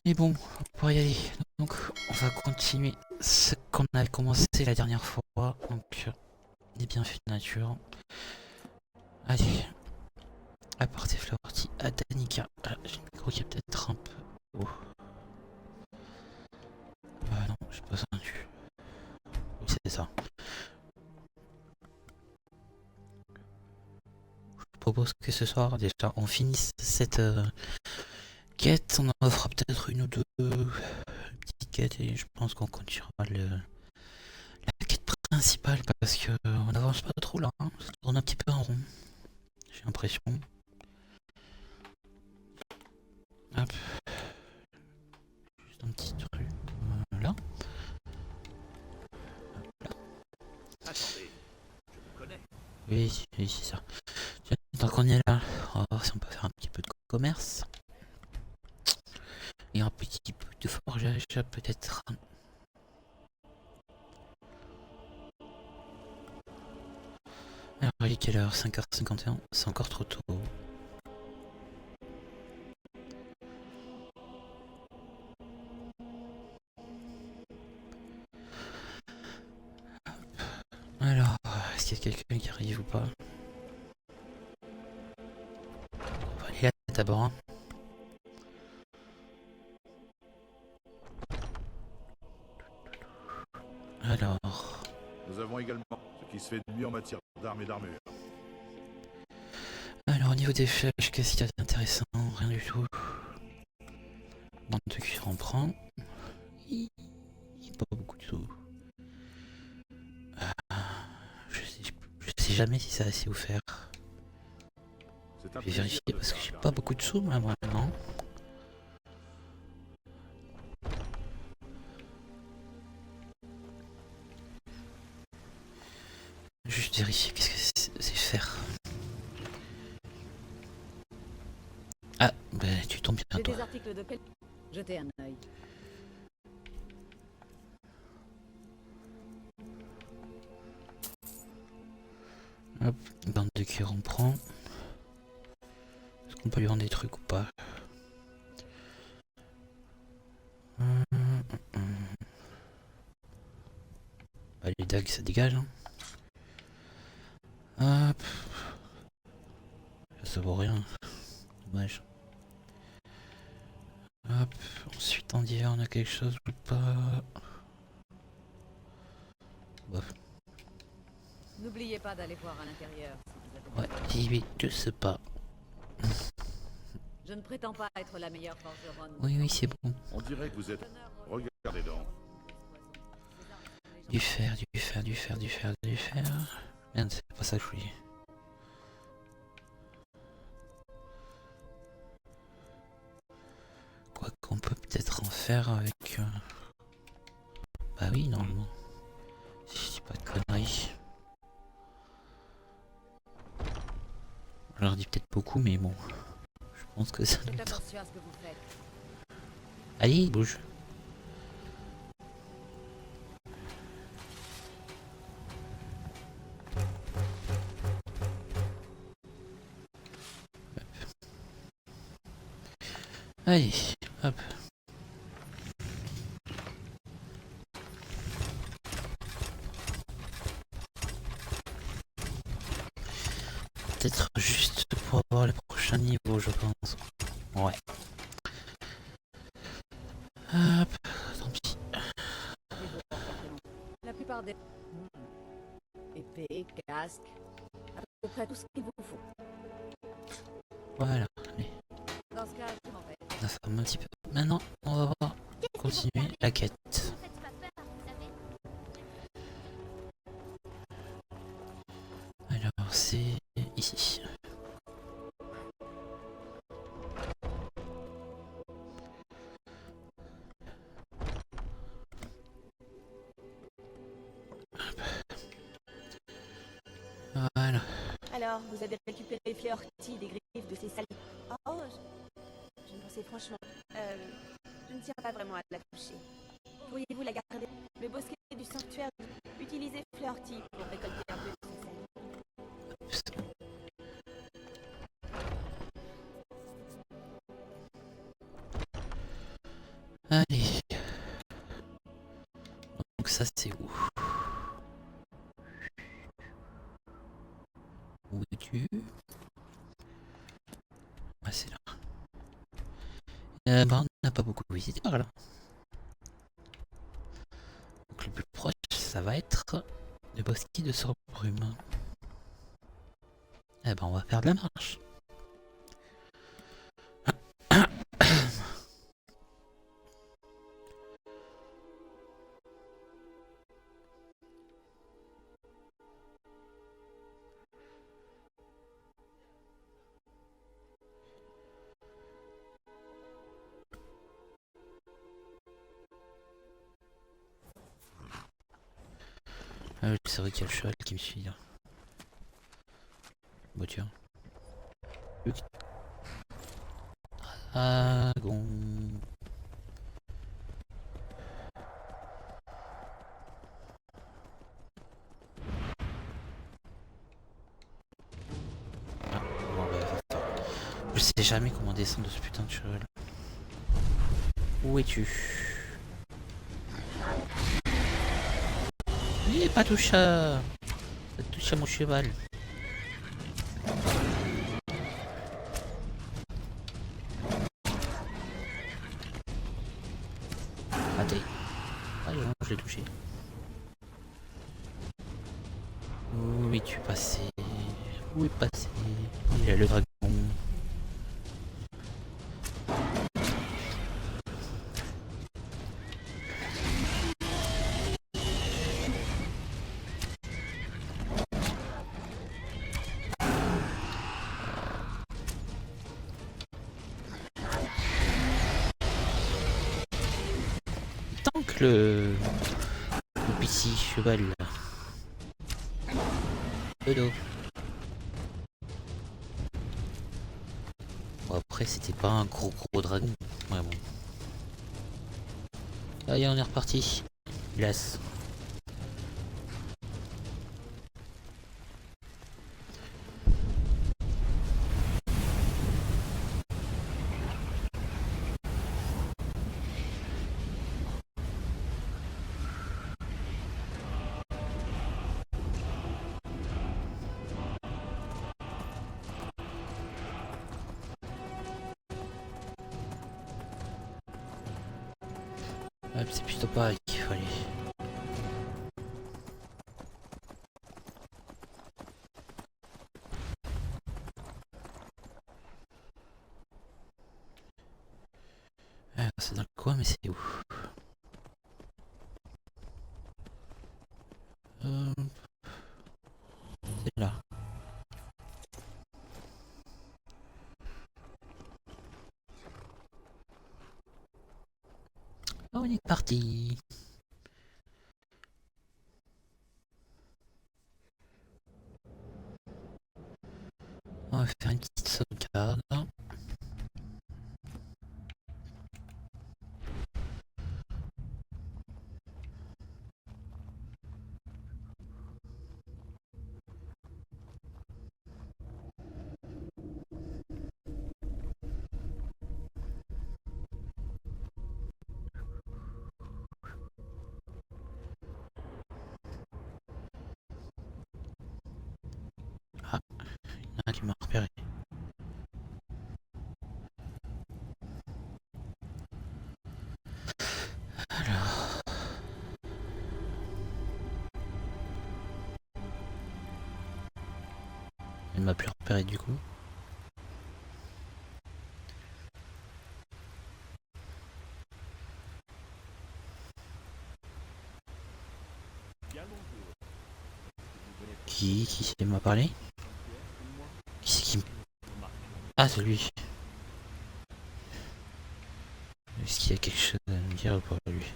Mais bon, pour y aller, donc on va continuer ce qu'on avait commencé la dernière fois. Donc, les bienfaits de nature. Allez, apporter Flaorty à Danica. Ah, j'ai le micro qui est peut-être un peu haut. Non, j'ai pas entendu. Oui, c'est ça. Je propose que ce soir, déjà, on finisse cette quête. On en fera peut-être une ou deux petites quêtes et je pense qu'on continuera la quête principale parce que on n'avance pas trop là. Hein. Ça tourne un petit peu en rond. J'ai l'impression. Hop. Juste un petit truc. Là. Attendez, je vous connais. Oui, oui, c'est ça. Tiens, tant qu'on est là, on va voir si on peut faire un petit peu de commerce. Et un petit peu de forgeage, peut-être. Alors, il est quelle heure? 5h51. C'est encore trop tôt. Alors, est-ce qu'il y a quelqu'un qui arrive ou pas? On va aller là d'abord. Hein. Alors. Nous avons également ce qui se fait de mieux en matière d'armes et d'armure. Alors, au niveau des flèches, qu'est-ce qu'il y a d'intéressant? Rien du tout. Bande de cuir en prend. Pas beaucoup de sous. Je sais jamais si ça a assez vous faire. Je vais vérifier parce que j'ai pas beaucoup de sous, moi, maintenant. Juste vérifier qu'est-ce que c'est faire. Ah, bah tu tombes bien J'ai toi. des articles de qualité. Jetez un œil. Hop, bande de cuir on prend. Est-ce qu'on peut lui vendre des trucs ou pas? Bah, les dagues ça dégage. Hein. Hop. Ça vaut rien. Dommage. Hop. Ensuite en divers on a quelque chose ou pas? Bof. N'oubliez pas d'aller voir à l'intérieur. Si vous avez Ouais, oui, je sais pas. Je ne prétends pas être la meilleure forgeronne. Oui, c'est bon. On dirait que vous êtes... Regardez donc. Du fer, du fer, du fer, du fer, du fer. Merde, c'est pas ça que je voulais. Quoi qu'on peut peut-être en faire avec... Bah oui, normalement. Si je dis pas de conneries. Je leur dis peut-être beaucoup, mais bon. Je pense que ça doit Faites être... attention à ce que vous faites. Allez, bouge. Allez, hop. Peut-être juste pour avoir le prochain niveau, je pense. Ouais. Hop, tant pis. La plupart des... Épée, casque... À peu près tout ce qu'il vous faut. Voilà, allez. Dans ce cas, je m'en vais. On a fermé un petit peu. Maintenant, on va voir. Continuer la quête. Alors, c'est ici. Voilà. Alors, vous avez récupéré Flaorty des griffes de ces sales... Oh, je ne pensais franchement... je ne tiens pas vraiment à la toucher. Pourriez-vous la garder? Le bosquet du sanctuaire... Utilisez Flaorty pour récolter un peu de ses sels. Allez. Donc ça c'est où? Où es-tu? Ah c'est là. Ben, on n'a pas beaucoup visité par là. Donc le plus proche ça va être le bosquet de Sorbrume. Eh ben on va faire de la marche. Ah oui, c'est vrai qu'il y a le cheval qui me suit là. Bon tiens. Dragon. Ah, bon, bah, je sais jamais comment descendre de ce putain de cheval. Où es-tu? Pas touche à... Pas touche à mon cheval. Raté. Ah non, je l'ai touché. Où es-tu passé? Où est passé? Il y a le dragon. Tant que le petit cheval là. Le dos. Bon, après, c'était pas un gros dragon. Ouais, bon. Allez, on est reparti. Glace. Ouais, c'est plutôt pareil qu'il fallait. C'est dans le coin, mais c'est où? C'est là. On est parti. On va faire une petite sauvegarde. Ah, il y en a un qui m'a repéré. Alors... Il m'a plus repéré du coup. Qui c'est m'a parlé? Qui c'est qui me... Ah, c'est lui. Est-ce qu'il y a quelque chose à me dire pour lui?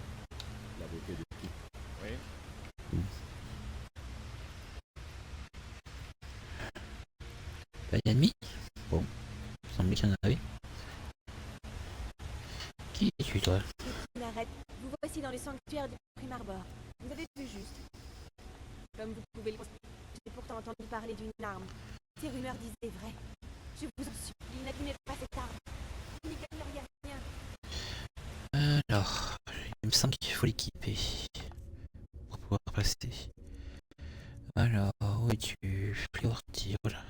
Pas d'ennemis? Bon, il semblait qu'il y en avait. Qui es-tu toi? Arrête. Vous voici dans le sanctuaire du Prime Arbor. Vous avez vu juste. Comme vous pouvez le constater, j'ai pourtant entendu parler d'une arme. Ces rumeurs disaient vrai. Je vous en supplie, n'abîmez pas cette arme. Vous n'y gagneriez rien. Alors, il me semble qu'il faut l'équiper pour pouvoir passer. Alors, où es-tu? Fléorti, voilà.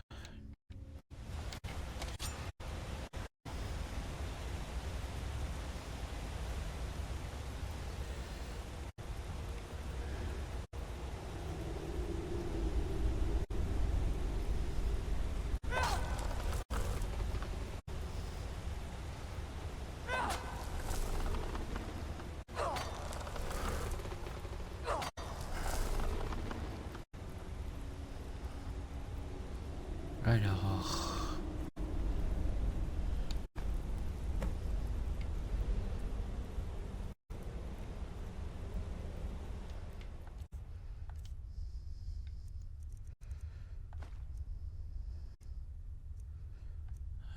Alors...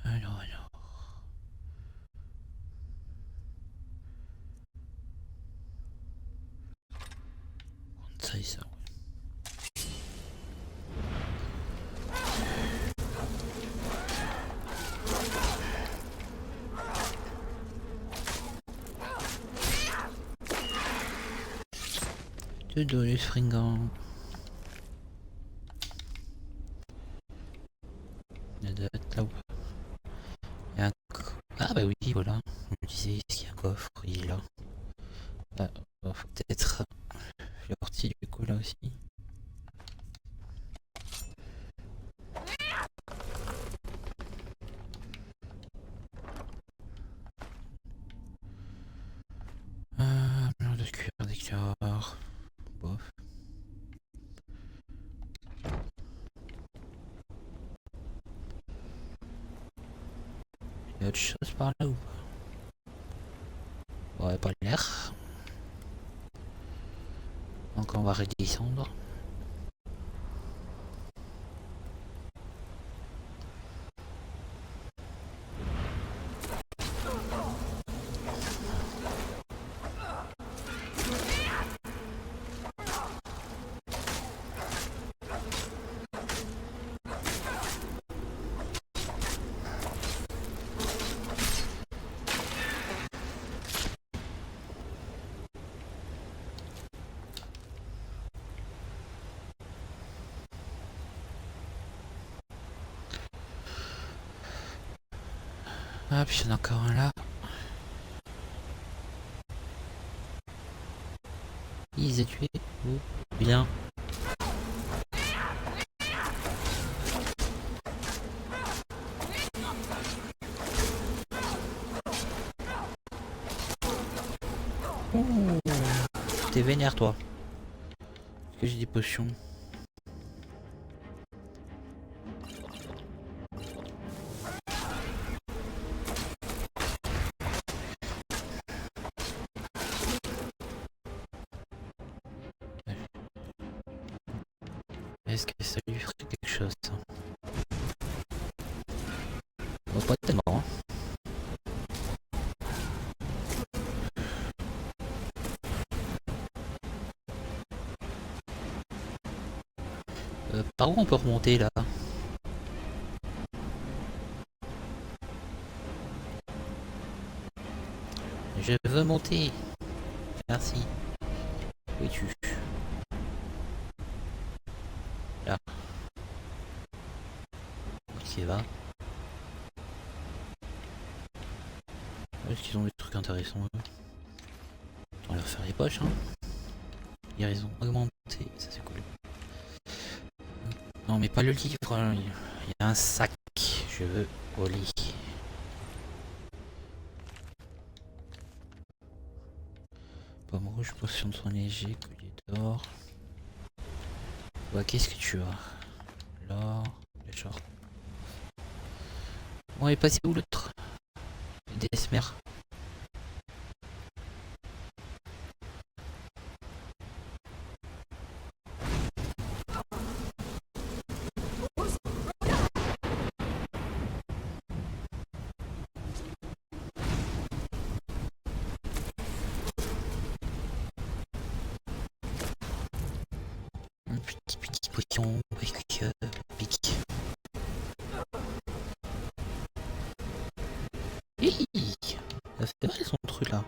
Alors... Ça et ça, ouais. De donner fringant. La date là où. Il y a un ah bah oui, voilà. Je me disais, est-ce qu'il y a un coffre? Il est là. Ah, oh, faut peut-être. Je l'ai sorti du coup là aussi. Plein de cuir d'écart. Bof. Il y a autre chose par là ou pas? Ouais, pas l'air. Donc on va redescendre. Ah, puis il y en a encore un là. Il les a tués. Oh, bien. Oh, t'es vénère toi. Est-ce que j'ai des potions? Est-ce que ça lui ferait quelque chose ça? Oh, pas tellement. Hein. Par où on peut remonter là? Je veux monter. Merci. Où es-tu? Là. Qui va? Est-ce qu'ils ont des trucs intéressants eux? On va leur faire les poches hein. Ils ont augmenté, ça c'est cool. Non mais pas le livre, hein. Il y a un sac. Je veux au lit. Pomme rouge, potion de soin léger, collier d'or. Ouais, qu'est-ce que tu as? L'or, le genre. On est passé où l'autre? Desmer. Petit potion, pique. Hi, ça fait mal son truc là.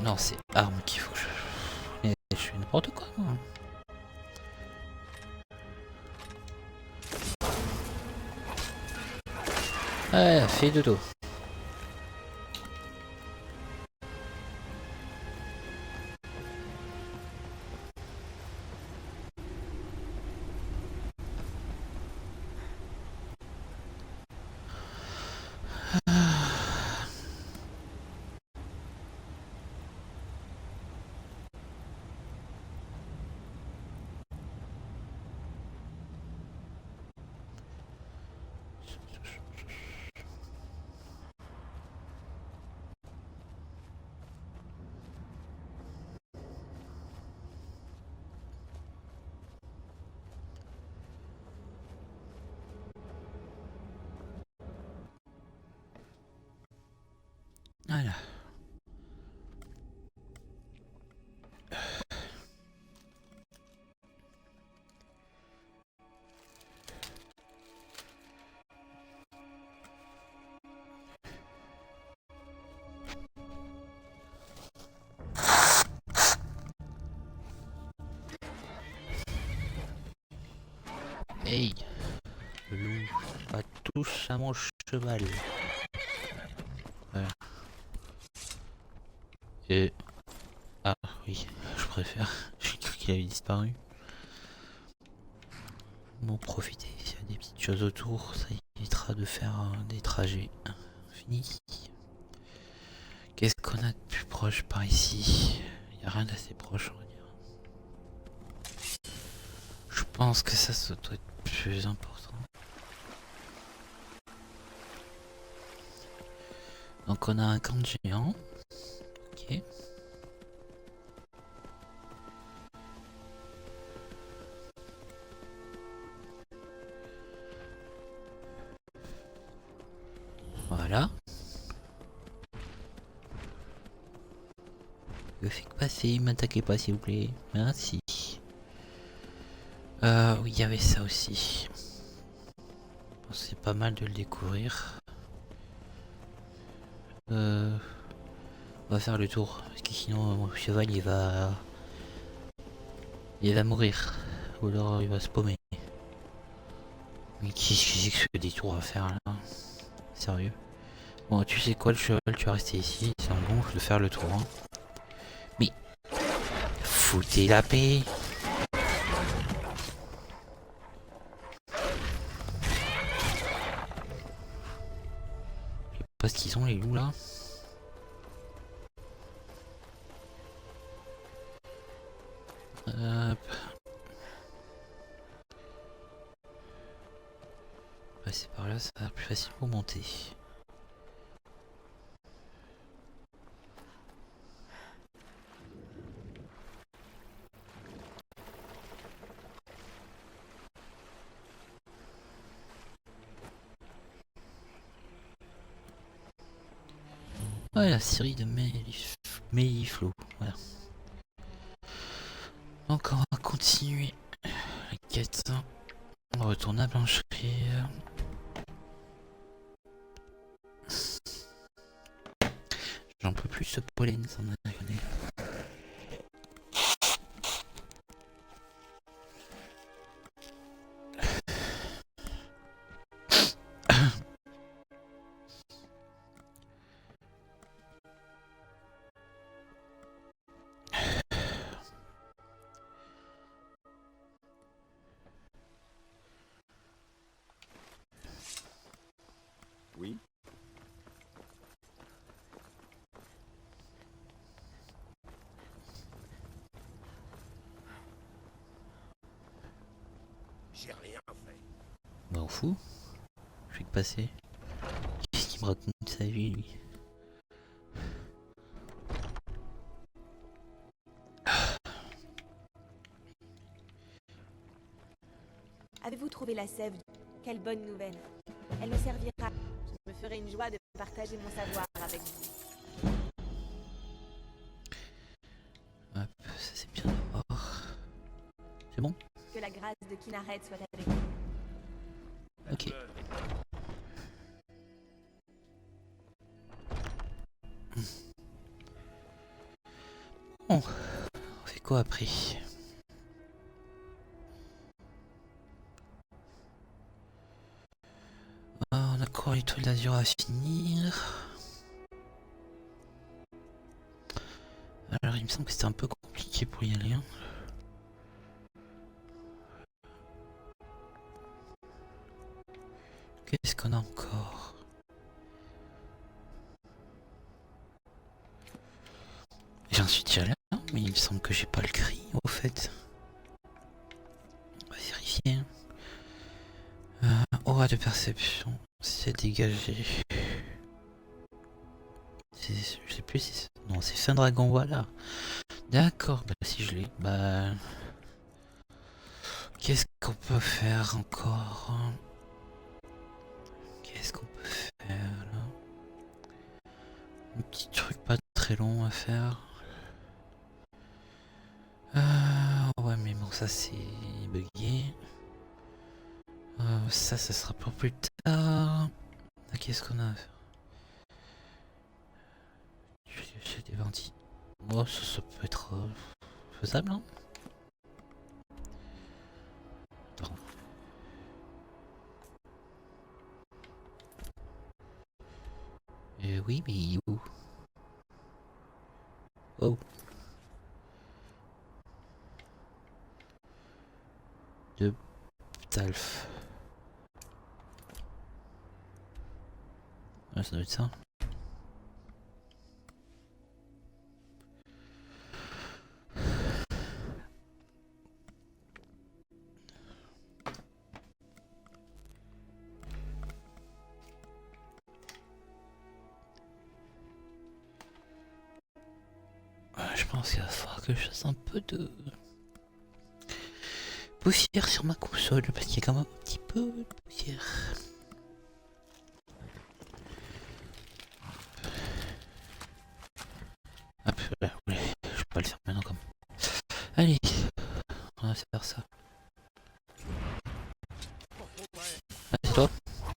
Non, c'est arme qu'il faut que je... Mais je fais n'importe quoi, moi. Ouais, fais dodo. Voilà. Hey, le loup, pas touche à mon cheval. Voilà. Et... Ah oui, je préfère. J'ai cru qu'il avait disparu. Bon, profitez, s'il y a des petites choses autour, ça évitera de faire des trajets finis. Qu'est-ce qu'on a de plus proche par ici? Il n'y a rien d'assez proche, on va dire. Je pense que ça doit être plus important. Donc on a un camp de géants. Ok. Voilà. Je fais que passer, m'attaquez pas s'il vous plaît. Merci. Oui, il y avait ça aussi. Bon, c'est pas mal de le découvrir. On va faire le tour. Parce que sinon mon cheval il va mourir. Ou alors il va se paumer. Mais qu'est-ce que ce détour à faire là? Sérieux? Bon, tu sais quoi, le cheval, tu vas rester ici. C'est un bon de faire le tour. Hein. Mais foutez la paix. Je sais pas ce qu'ils ont les loups là. Hop. Passer par là, ça va être plus facile pour monter. Ouais, la série de Meiflo. Voilà. Donc on va continuer la quête. On retourne à Blancherie. J'en peux plus ce pollen, ça m'a déconné. Oui. J'ai rien fait. Bah on fout. Je fais que passer. Qu'est-ce qu'il me raconte sa vie lui? Avez-vous trouvé la sève? Quelle bonne nouvelle. Elle me servira. Je me ferai une joie de partager mon savoir avec vous. Hop, ça c'est bien d'avoir. C'est bon? Que la grâce de Kinaret soit avec vous. Ok. on fait quoi après? On a encore l'étoile d'azur à finir. Alors il me semble que c'était un peu compliqué pour y aller. Hein. Qu'est-ce qu'on a encore? J'en suis déjà là, mais il me semble que j'ai pas le cri au fait. On va vérifier. Aura de perception, c'est dégagé. Je sais plus si c'est... Non, c'est fin dragon, voilà. D'accord, bah si je l'ai, bah... Qu'est-ce qu'on peut faire encore? Qu'est-ce qu'on peut faire là? Un petit truc pas très long à faire. Ouais mais bon ça c'est bugué. Ça sera pour plus tard. Qu'est-ce qu'on a à faire? J'ai des ventiles. Bon ça peut être faisable hein. Attends. Oui mais où? Oh. De Talf. Ah, ça doit être ça. Je pense qu'il va falloir que je fasse un peu de poussière sur ma console parce qu'il y a quand même un petit peu de poussière. Hop, là, ouais, je peux pas le faire maintenant comme. Allez, on va faire ça. Ah, c'est toi?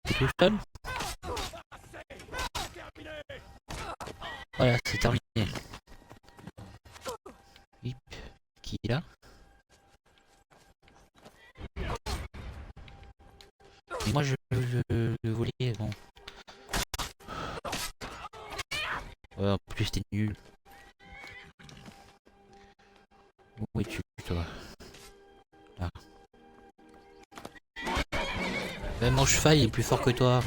T'es tout seul? Voilà, c'est terminé. Hip. Qui est là? Et moi je voulais bon. Ouais, en plus t'es nul. Où es-tu toi? Là. Mon cheval il est plus fort que toi.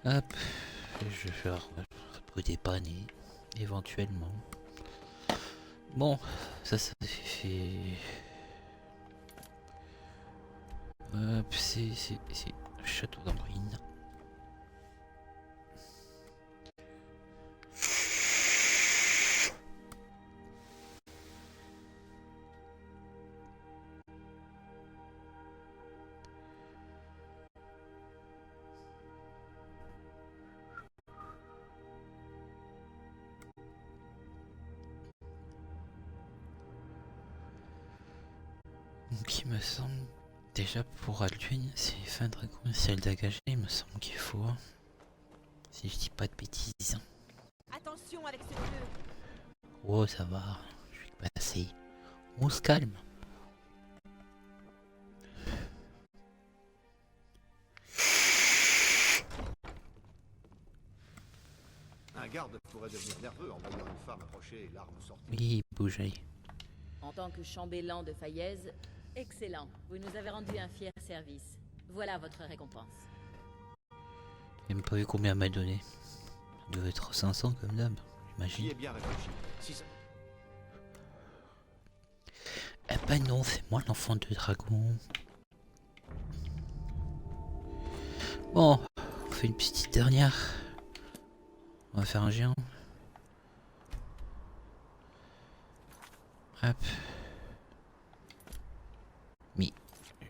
Hop. Je vais faire. Ça peut dépanner. Éventuellement. Bon, ça fait. Hop, c'est château d'Ambrine. Donc il me semble déjà pour Alduin, c'est fin dragon ciel d'agager, il me semble qu'il faut. Si je dis pas de bêtises. Attention avec ce bleu. Oh ça va, je vais passer. On se calme. Un garde pourrait devenir nerveux en voyant une femme approcher et l'arme sortie. Oui, bougez. En tant que chambellan de Fayez, excellent. Vous nous avez rendu un fier service. Voilà votre récompense. J'ai même pas vu combien elle m'a donné. Ça devait être 500 comme d'hab, J'y j'imagine. ai bien réfléchi. Si ça... Eh ben non, c'est moi l'enfant de dragon. Bon, on fait une petite dernière. On va faire un géant. Hop. Mais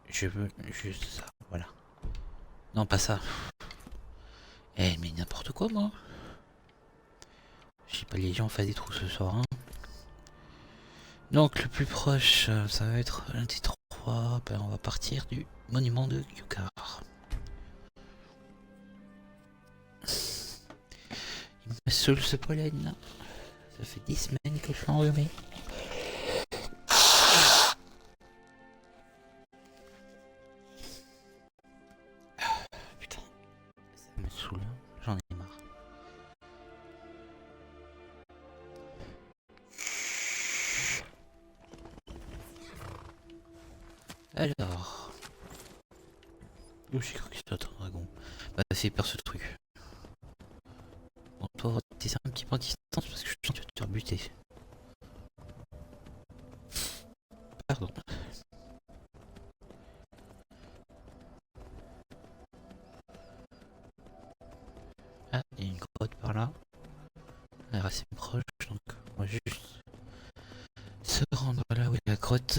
je veux juste ça, voilà. Non, pas ça. Eh, mais n'importe quoi, moi. Je sais pas, les gens font des trous ce soir. Hein. Donc, le plus proche, ça va être l'un des trois. Ben, on va partir du monument de Yukar. Il me saoule ce pollen. Ça fait 10 semaines que je suis enrhumé. Putain, ça me saoule, j'en ai marre. Alors... Oh, j'ai cru que c'était un dragon. Bah, ça fait peur ce truc. Bon, toi, on va tester un petit peu en distance parce que je sens que tu vas te faire buter. Pardon. Ah, il y a une grotte par là. Elle est assez proche, donc on va juste se rendre là où est la grotte.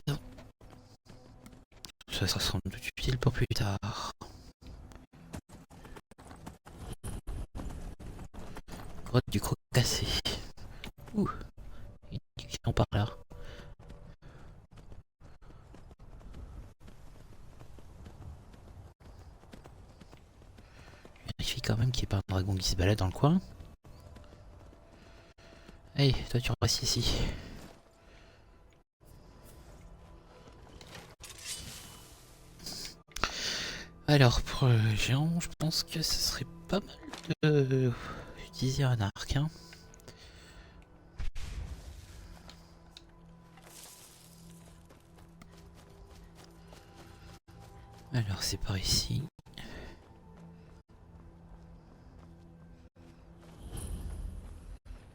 Ça sera sans doute utile pour plus tard. Grotte du croc cassé. Ouh, une discussion par là. Vérifie quand même qu'il n'y ait pas un dragon qui se balade dans le coin. Hey, toi tu restes ici. Alors pour le géant, je pense que ce serait pas mal de utiliser un arc. Hein. Alors c'est par ici.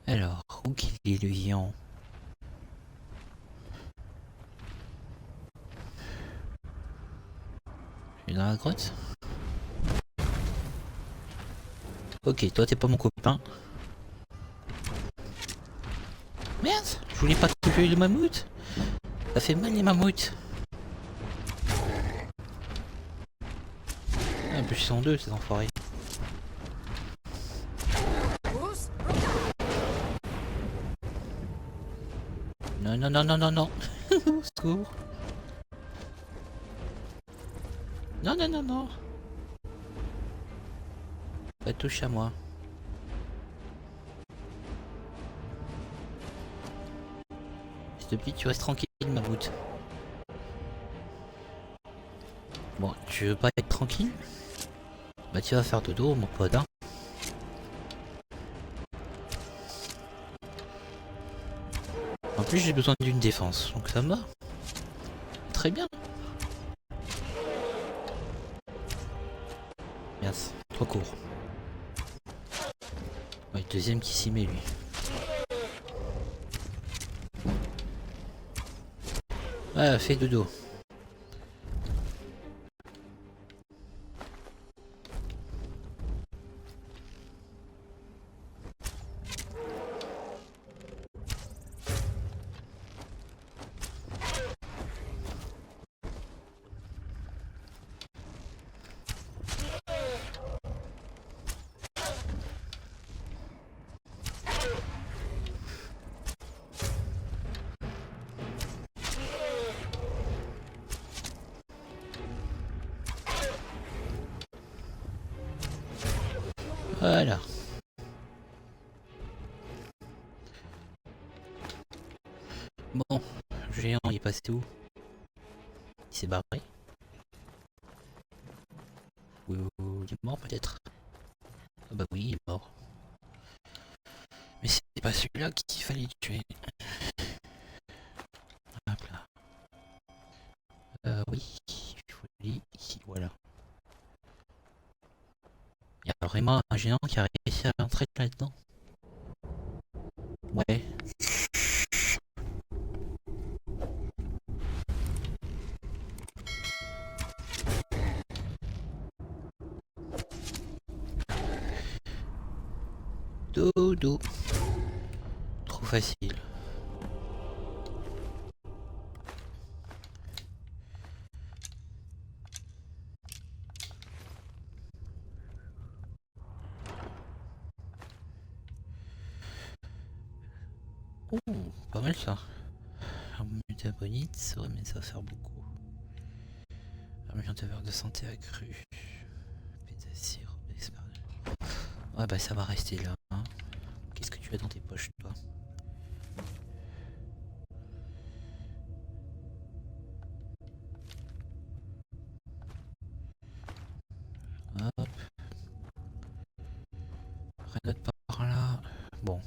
Alors, où qu'il est le géant? Il est dans la grotte? Ok, toi t'es pas mon copain. Merde, je voulais pas tuer le mammouth. Ça fait mal les mammouths. Ah, en plus ils sont deux ces enfoirés. Non, non, non, non, non, non. Au secours. Non, non, non, non. Pas touche à moi. S'il te plaît, tu restes tranquille, mammouth. Bon, tu veux pas être tranquille? Bah tu vas faire dodo, mon pote, hein. En plus, j'ai besoin d'une défense, donc ça me va. Très bien. Merci, trop court. Ouais, deuxième qui s'y met, lui. Ah, fais dodo. Voilà. Bon, le géant, il est passé où? Il s'est barré? Ou il est mort peut-être? Ah bah oui, il est mort. Mais c'est pas celui-là qu'il fallait tuer. Hop là. Oui, il faut aller ici, voilà. Il y a vraiment un géant qui a réussi à entrer là-dedans. Ouais. Dodo. Trop facile. Oh, pas mal ça. Arme métabonite, ouais mais ça va faire beaucoup. Amélioreur de santé accrue. Pétacire, expert. Ouais bah ça va rester là. Hein. Qu'est-ce tu as dans tes poches, toi? Hop. Rien d'autre par là. Bon.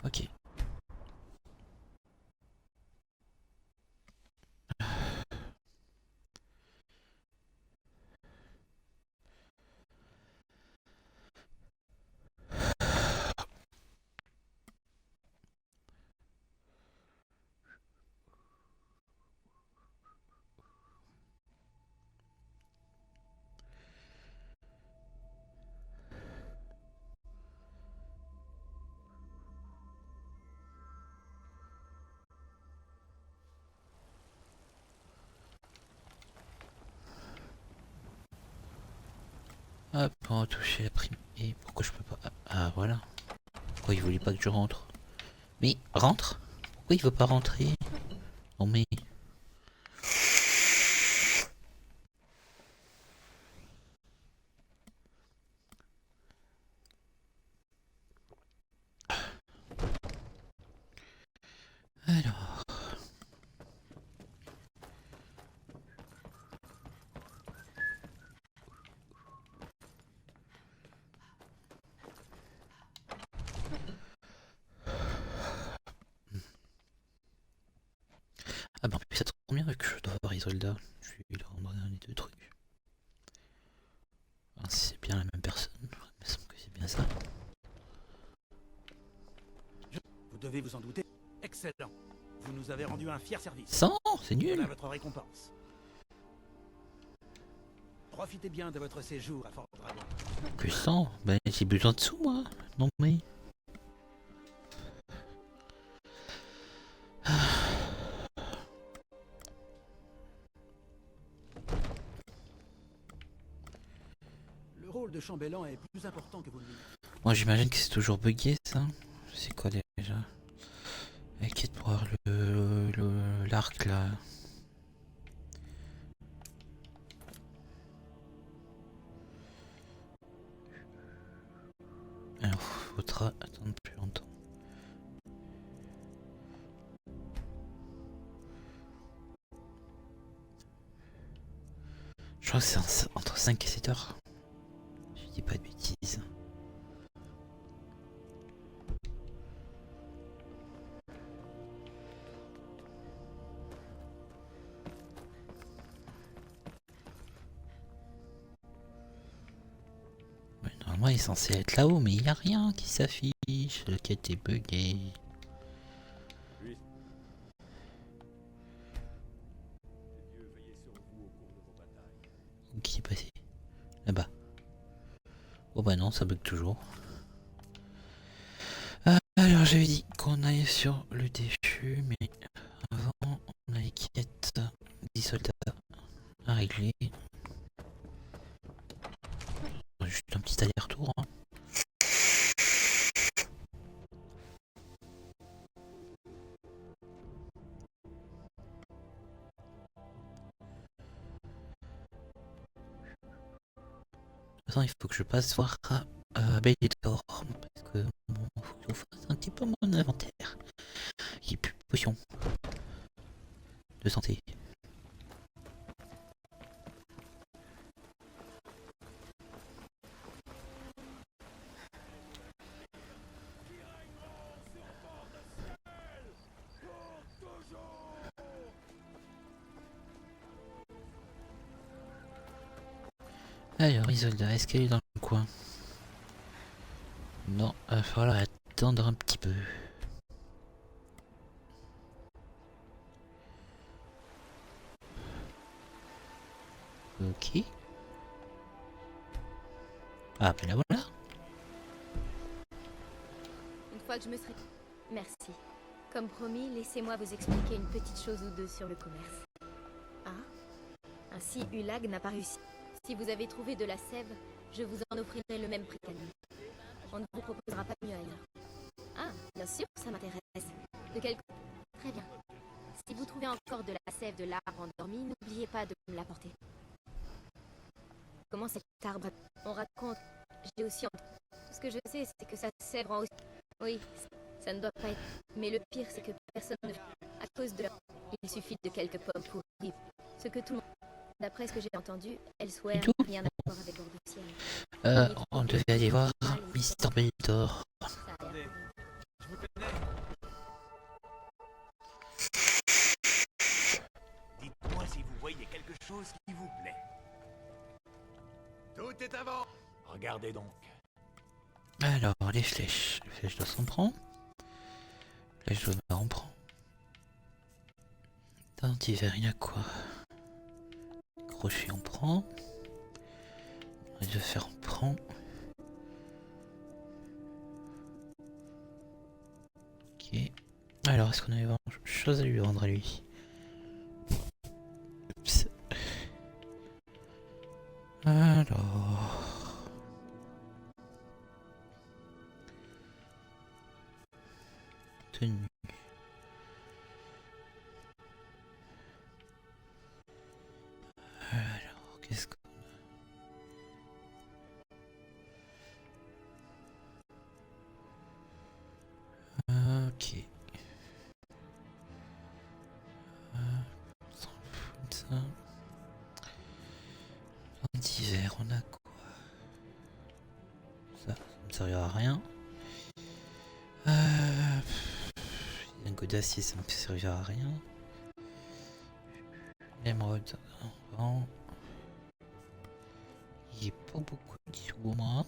Ok. Hop, on va toucher la prime. Et pourquoi je peux pas... Ah, voilà. Pourquoi il voulait pas que je rentre? Mais, rentre? Pourquoi il veut pas rentrer? Non mais... Alors... Ah bah, ça tombe bien que je dois voir Isolda. Je vais lui rendre les deux trucs. Ah, si c'est bien la même personne, il me semble que c'est bien ça. Vous devez vous en douter. Excellent. Vous nous avez rendu un fier service. 100, c'est nul. Voilà votre récompense. Profitez bien de votre séjour à Fort Dragon. Que 100? Ben j'ai besoin de sous moi. Non mais... Le rôle de chambellan est plus important que vous le dites. Moi j'imagine que c'est toujours bugué ça. C'est quoi déjà? Inquiète pour voir l'arc là. Alors faudra attendre plus longtemps. Je crois que c'est entre 5 et 7 heures. Je dis pas de bêtises. Ouais, normalement il est censé être là-haut, mais il n'y a rien qui s'affiche. Le quête est bugué. Qui est passé? Là-bas. Oh bah non, ça bug toujours. Alors j'avais dit qu'on allait sur le déchu, mais avant on a les quêtes 10 soldats à régler. Juste un petit aller-retour. Hein. De toute façon, il faut que je passe voir Belletor, parce que bon, faut que je fasse un petit peu mon inventaire. Il n'y a plus de potions de santé. Alors Isolda, est-ce qu'elle est dans le coin? Non, il va falloir attendre un petit peu. Ok. Ah ben là voilà. Une fois que je me serai... Merci. Comme promis, laissez-moi vous expliquer une petite chose ou deux sur le commerce. Ah? Ainsi, Hulag n'a pas réussi. Si vous avez trouvé de la sève, je vous en offrirai le même prix qu'à lui. On ne vous proposera pas mieux ailleurs. Ah, sûr, ça m'intéresse. De quel... Très bien. Si vous trouvez encore de la sève de l'arbre endormi, n'oubliez pas de me l'apporter. Comment cet arbre... On raconte... J'ai aussi entendu... Tout ce que je sais, c'est que sa sève rend aussi... Oui, ça ne doit pas être... Mais le pire, c'est que personne ne... À cause de... Il suffit de quelques pommes pourries. Ce que tout le monde... D'après ce que j'ai entendu, Elsewhere tout. n'a rien à voir avec Bord du ciel. On devait aller voir Mr. Benidor. Ça a l'air... Je vous connais. Dites-moi si vous voyez quelque chose qui vous plaît. Tout est avant. Regardez donc. Alors, les flèches. Les flèches d'os, on prend. Flèches de mer, on prend. D'hiver, il y a quoi? Crochet, on prend. De fer, on prend. Ok. Alors, est-ce qu'on avait vraiment chose à lui vendre à lui? Oups. Alors... Tenue. Alors, qu'est-ce qu'on a? Ok. On s'en fout de ça. D'hiver, on a quoi? Ça me servira à rien. Un coup d'acier, ça me servira à rien. L'émeraude, on vend. Il n'y a pas beaucoup de sous au moins.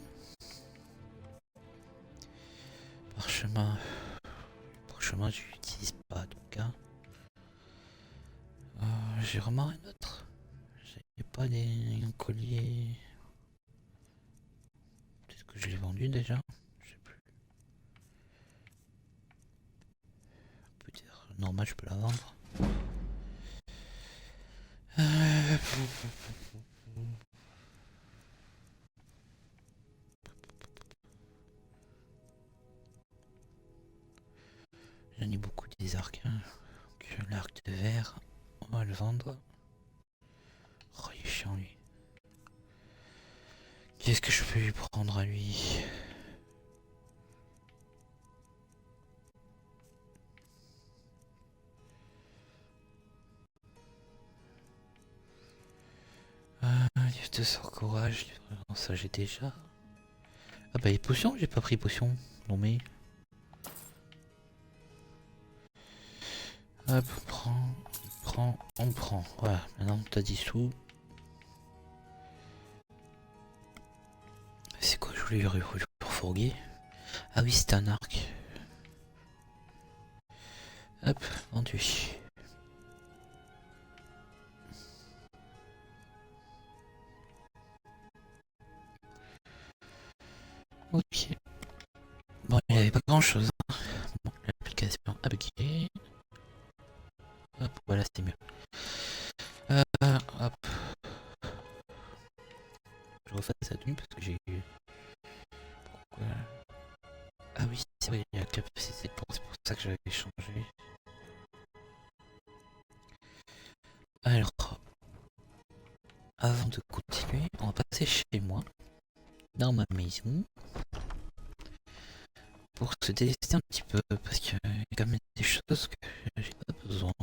Parchemin. Parchemin, je l'utilise pas donc. Hein. J'ai remarqué un autre. J'ai pas des colliers. Peut-être que je l'ai vendu déjà. Je sais plus. Peut-être normal, je peux la vendre. J'en ai beaucoup des arcs. Hein. Donc, l'arc de verre, on va le vendre. Oh, il est chiant lui. Qu'est-ce que je peux lui prendre à lui? Livre de sort courage, livre... ça j'ai déjà. Ah bah les potions, j'ai pas pris potions. Non mais... Hop, on prend. Voilà, maintenant t'as 10 sous. C'est quoi, je voulais refourguer. Ah oui, c'est un arc. Hop, vendu. Ok. Bon, il n'y avait pas grand chose. Hein. Bon, l'application a bugué. Hop, voilà, c'était mieux. Hop. Je refais sa tenue parce que j'ai eu... Pourquoi? Ah oui, c'est vrai, il y a la capacité, c'est pour ça que j'avais changé. Alors, avant de continuer, on va passer chez moi, dans ma maison, pour se délester un petit peu, parce qu'il y a quand même des choses que j'ai pas besoin.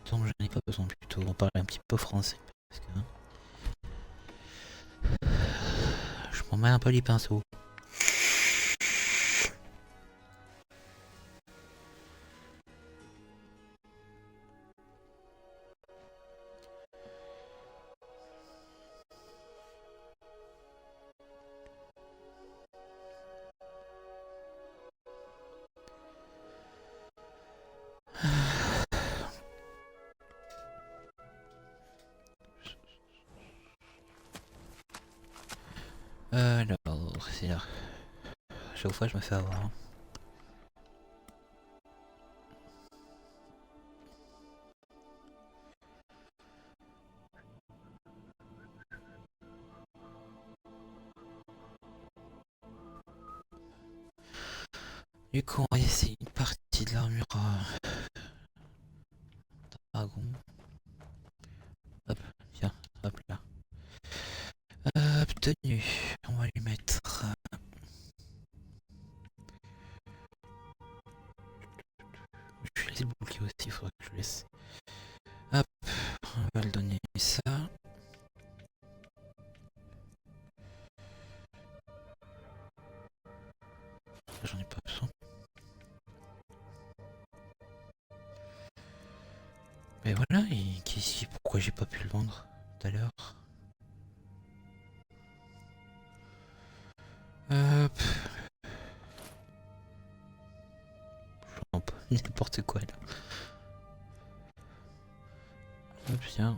Donc j'en ai pas besoin plutôt, on parle un petit peu français, parce que... Je m'en mets un peu les pinceaux. Alors, c'est là. Chaque fois, je me fais avoir. Du coup, on va essayer une partie de l'armure dragon. Hop, tiens, hop là. Hop, tenue. On va lui mettre. Je vais laisser le bouclier aussi, il faudra que je le laisse. Hop, on va le donner ça. J'en ai pas besoin. Mais voilà, et pourquoi j'ai pas pu le vendre tout à l'heure? Hop. Je vends pas n'importe quoi là. Hop, tiens.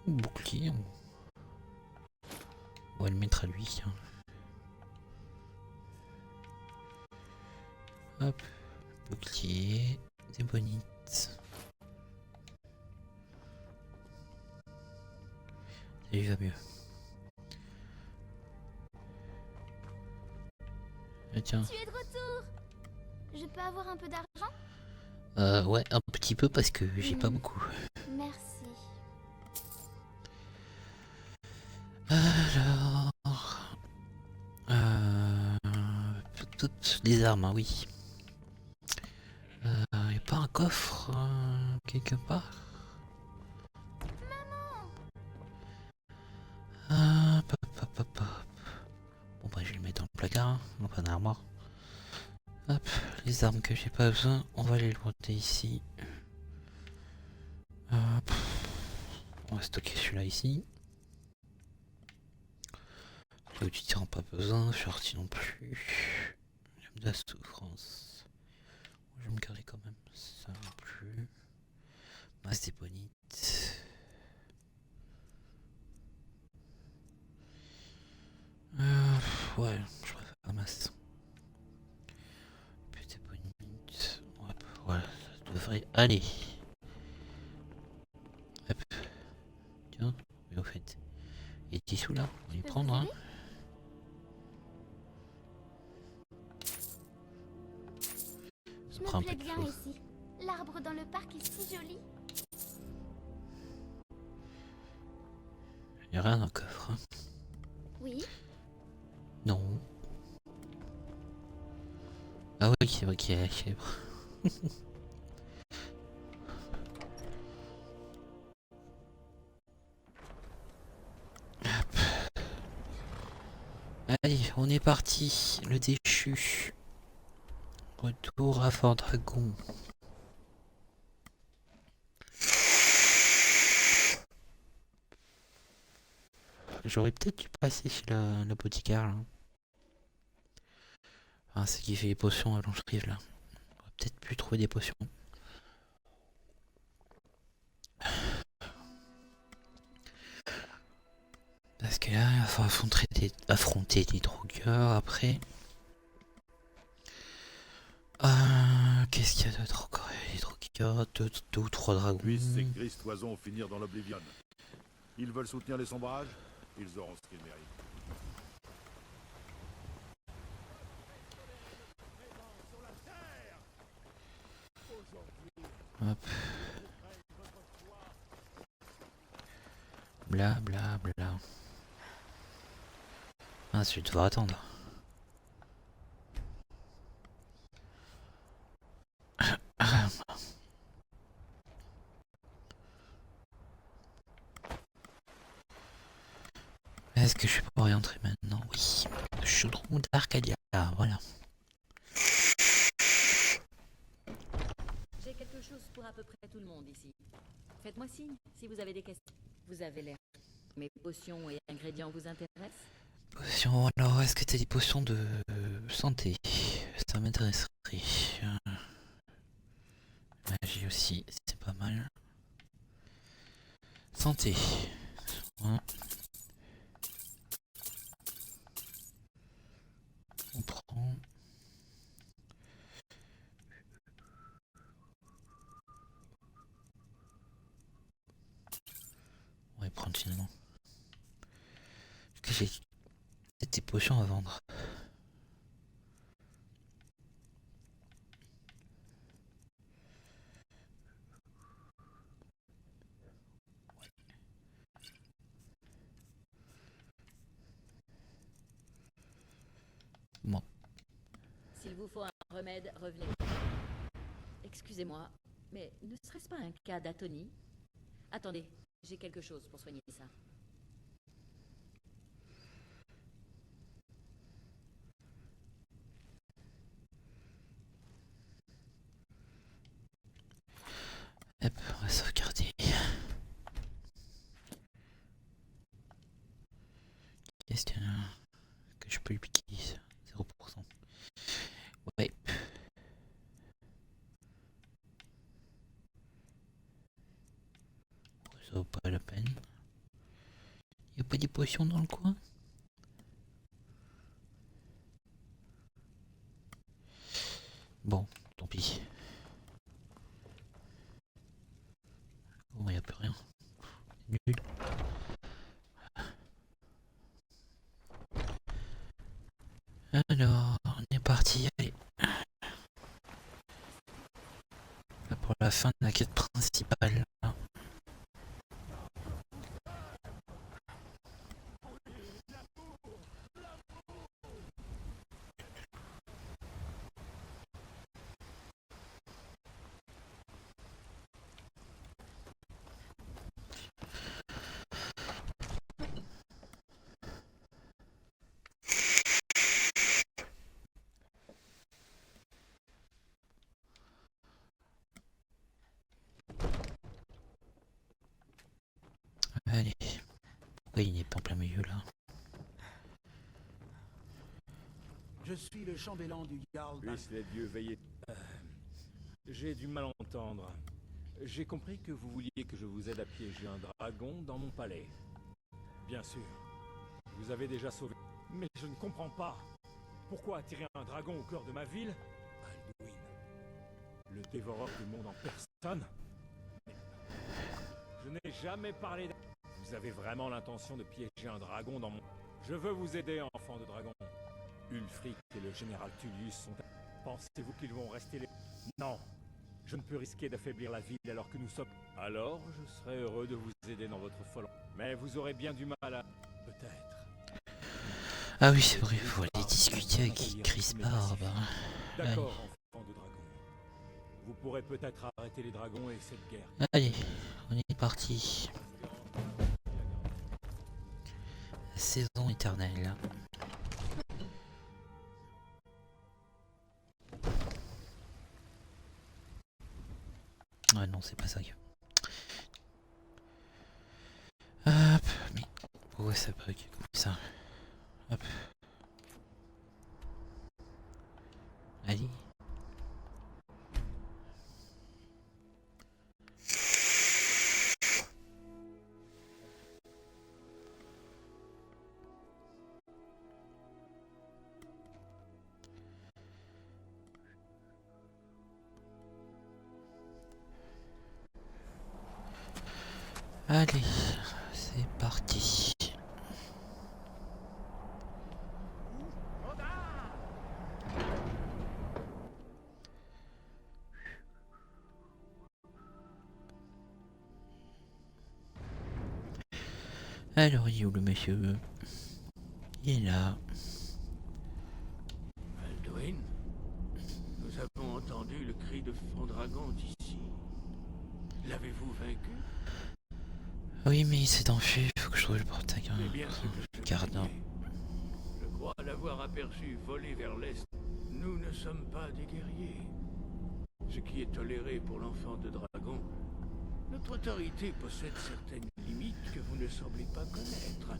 Bouclier. On va le mettre à lui. Hein. Hop. Bouclier. Des bonites. Ça lui va mieux. Ah, tiens. Tu es de retour. Je peux avoir un peu d'argent? Ouais, un petit peu parce que j'ai pas beaucoup. Merci. Alors... toutes les armes, hein, oui. Y a pas un coffre quelque part? Hop, hop, hop, hop, hop. Bon bah je vais le mettre dans le placard, hein, non pas dans l'armoire. Hop, les armes que j'ai pas besoin, on va les monter ici. Hop. On va stocker celui-là ici. Là où tu tiens pas besoin, shorty non plus. J'aime de la souffrance. Je vais me garder quand même, ça non plus. Masse des bonites. Ouais, je préfère la masse. Puis des bonites. Hop, voilà, ça devrait aller. Hop. Tiens, mais au fait, il est sous là, on va y prendre hein. Je me plais bien ici. L'arbre dans le parc est si joli. Il n'y a rien dans le coffre. Hein. Oui. Non. Ah oui, c'est vrai qu'il y a la chèvre. Hop. Allez, on est parti. Le déchu. Retour à Fort Dragon. J'aurais peut-être dû passer chez l'apothicaire là. Ah, c'est qui fait les potions à Longerive là. On aurait peut-être pu trouver des potions. Parce que là, il va falloir affronter des drogueurs après. Qu'est-ce qu'il y a d'autre encore? Les drogueurs, deux ou trois dragons. Puissent ces grises toisons finir dans l'oblivion. Ils veulent soutenir les sombrages, ils auront ce qu'ils méritent. Hop. Bla bla bla. Ah, je vais devoir attendre. Est-ce que je peux orienter maintenant? Oui. Le chaudron d'Arcadia, voilà. J'ai quelque chose pour à peu près tout le monde ici. Faites-moi signe si vous avez des questions. Vous avez l'air. Mes potions et ingrédients vous intéressent? Potions, alors est-ce que t'as des potions de santé? Ça m'intéresserait. Magie aussi, c'est pas mal. Santé. Ouais. On prend. J'ai des potions à vendre. Bon. S'il vous faut un remède, revenez. Excusez-moi, mais ne serait-ce pas un cas d'atonie? Attendez, j'ai quelque chose pour soigner ça. Hop, on va sauvegarder. Qu'est-ce qu'il y en a que je peux lui piquer? 0%. Ouais. Ça vaut pas la peine. Y a pas des potions dans le coin? Bon, tant pis. Oh, y a plus rien. Nul. Alors, on est parti, allez. Là, pour la fin de la quête principale. Allez. Pourquoi il n'est pas en plein milieu là? Je suis le chambellan du Jarl. Puissent les dieux veiller. J'ai du mal à entendre. J'ai compris que vous vouliez que je vous aide à piéger un dragon dans mon palais. Bien sûr. Vous avez déjà sauvé. Mais je ne comprends pas. Pourquoi attirer un dragon au cœur de ma ville? Alduin. Le dévoreur du monde en personne? Mais je n'ai jamais parlé d'... Vous avez vraiment l'intention de piéger un dragon dans mon... Je veux vous aider, enfant de dragon. Ulfric et le général Tullius sont... Pensez-vous qu'ils vont rester les... Non. Je ne peux risquer d'affaiblir la ville alors que nous sommes... Alors, je serais heureux de vous aider dans votre folle... Mais vous aurez bien du mal à... Peut-être. Ah oui, c'est vrai, il faut aller discuter avec Chris Barbe. D'accord, enfant de dragon. Vous pourrez peut-être arrêter les dragons et cette guerre. Allez, on est parti. Saison éternelle. Ah non, c'est pas ça. Hop, mais pourquoi ça bug comme ça? Hop. Allez. Allez, c'est parti. Alors, il est où le monsieur? Il est là. Alduin, nous avons entendu le cri de Fondragon d'ici. L'avez-vous vaincu? Oui, mais il s'est enfui. Faut que je trouve le portail. C'est bien ce que je Gardien. craignais. Je crois l'avoir aperçu voler vers l'est. Nous ne sommes pas des guerriers. Ce qui est toléré pour l'enfant de dragon, notre autorité possède certaines limites que vous ne semblez pas connaître.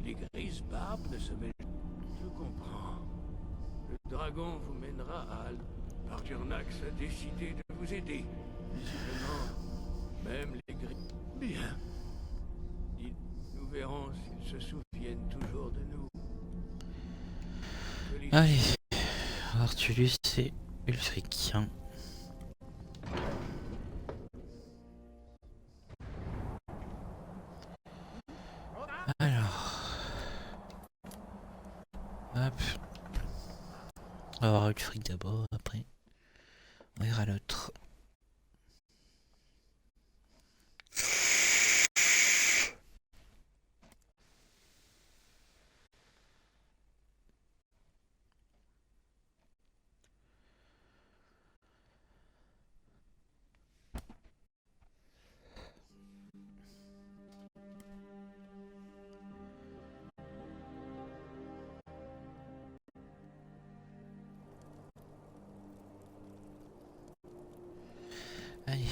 Les grises barbes ne se mêlent... Je comprends. Le dragon vous mènera à Al. Parturnax a décidé de vous aider. Visiblement, même les grises... Bien. Nous verrons s'ils se souviennent toujours de nous. Allez. Artulus et Ulfric. Alors. Hop. On va avoir du fric d'abord, après on ira à l'autre. Allez.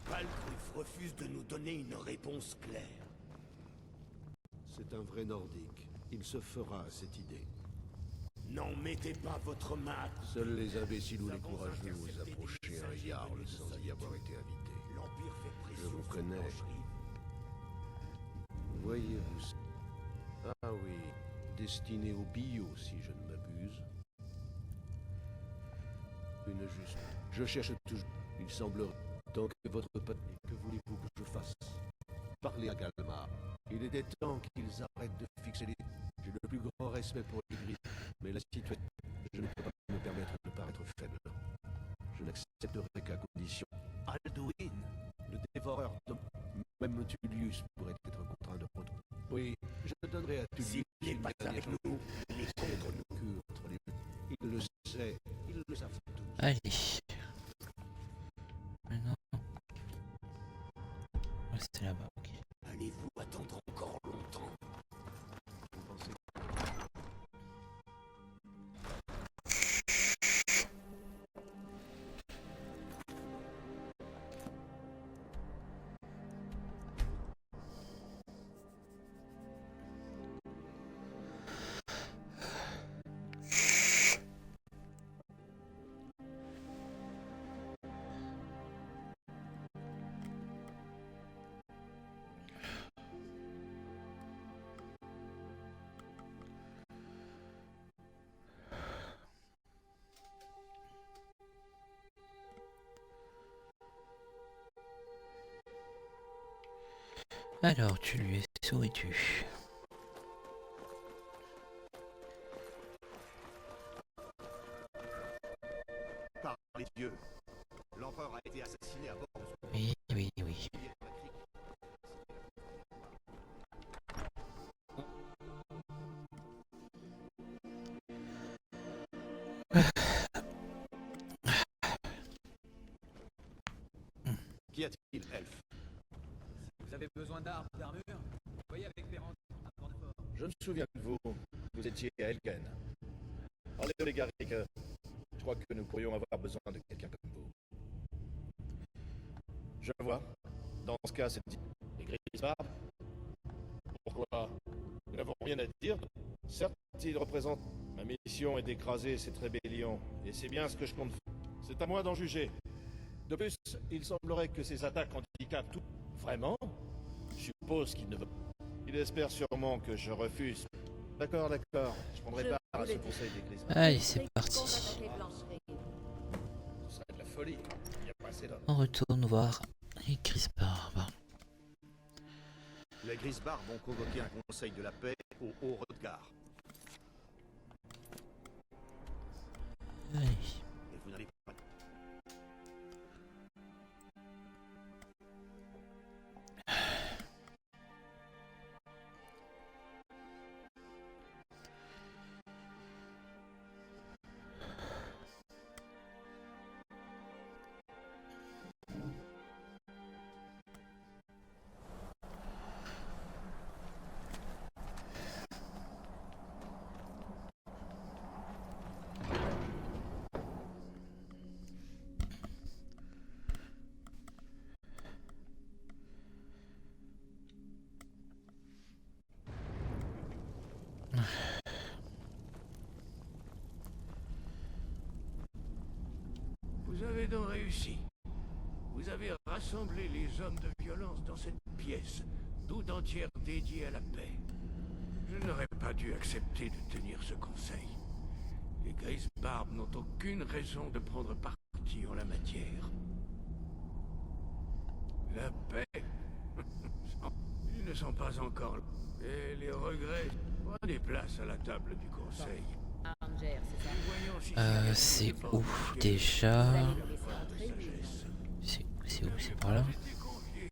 Falkruf refuse de nous donner une réponse claire. C'est un vrai nordique. Il se fera à cette idée. N'en mettez pas votre main à couper. Seuls les imbéciles ou les courageux osent approcher un Jarl sans y avoir été invités. L'Empire fait pression Je vous sur connais. Blancherie. Voyez-vous. Ah oui, destiné au bio, si je ne m'abuse. Une juste. Je cherche toujours. Il semblerait. Tant que votre pote. Que voulez-vous que je fasse? Parlez à Galmar. Il était temps qu'ils arrêtent de fixer les. J'ai le plus grand respect pour les gris. Mais la situation. Je ne peux pas me permettre de paraître faible. Je n'accepterai qu'à condition. Alduin, Le dévoreur de... Même Tullius pourrait être contraint de retour. Oui, je donnerai à Tullius. s'il n'est pas avec nous, il est contre nous. Contre les... Il le sait. Ils le savent tous. Allez. Maintenant. Ouais, c'était là-bas, ok. Allez-vous attendre encore longtemps? Vous pensez... Alors, tu lui es souris-tu. Par les dieux. L'empereur a été assassiné à bord de son... Oui, oui, oui. Qu'y a-t-il, elfe? Vous avez besoin d'armes, d'armure? Voyez avec Perrant, un port de fort. Je me souviens de vous. Vous étiez à Elken. Parlez de les Garrick. Je crois que nous pourrions avoir besoin de quelqu'un comme vous. Je vois. Dans ce cas, c'est les Grisbarbes. Pourquoi? Nous n'avons rien à dire. Certes, ils représentent. Ma mission est d'écraser cette rébellion. Et c'est bien ce que je compte faire. C'est à moi d'en juger. De plus, il semblerait que ces attaques handicapent tout. Vraiment? Je suppose qu'il ne veut pas. Il espère sûrement que je refuse. D'accord, d'accord. Je prendrai part à ce conseil des Grisbarbes. Allez, c'est parti. Ce serait de la folie. Il n'y a pas assez d'hommes. On retourne voir les Grisbarbes. Les Grisbarbes ont convoqué un conseil de la paix au Haut-Redgar. Allez. Et vous n'avez pas... Vous avez donc réussi. Vous avez rassemblé les hommes de violence dans cette pièce, tout entière dédiée à la paix. Je n'aurais pas dû accepter de tenir ce conseil. Les Grisbarbes n'ont aucune raison de prendre parti partie en la matière. La paix. Ils ne sont pas encore là. Et les regrets. Prenez place à la table du conseil. Arnger, c'est ça. Voyons si C'est pas où offusqué. déjà? Vous allez nous laisser entrer, oui. C'est où? C'est par là? Été conviés.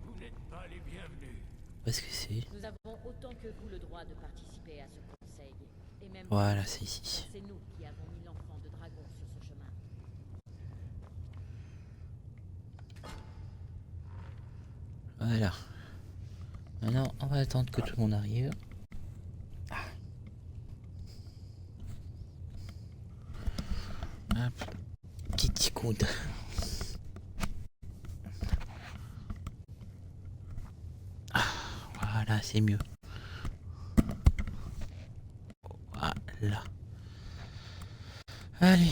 Vous n'êtes pas les bienvenus. Où est-ce que c'est? Nous avons autant que vous le droit de participer à ce conseil. Et même Voilà, c'est ici. c'est nous qui avons mis l'enfant de dragon sur ce chemin. Voilà. Maintenant, on va attendre que tout le monde arrive. Hop. Petite seconde. Voilà, c'est mieux. Voilà. Allez.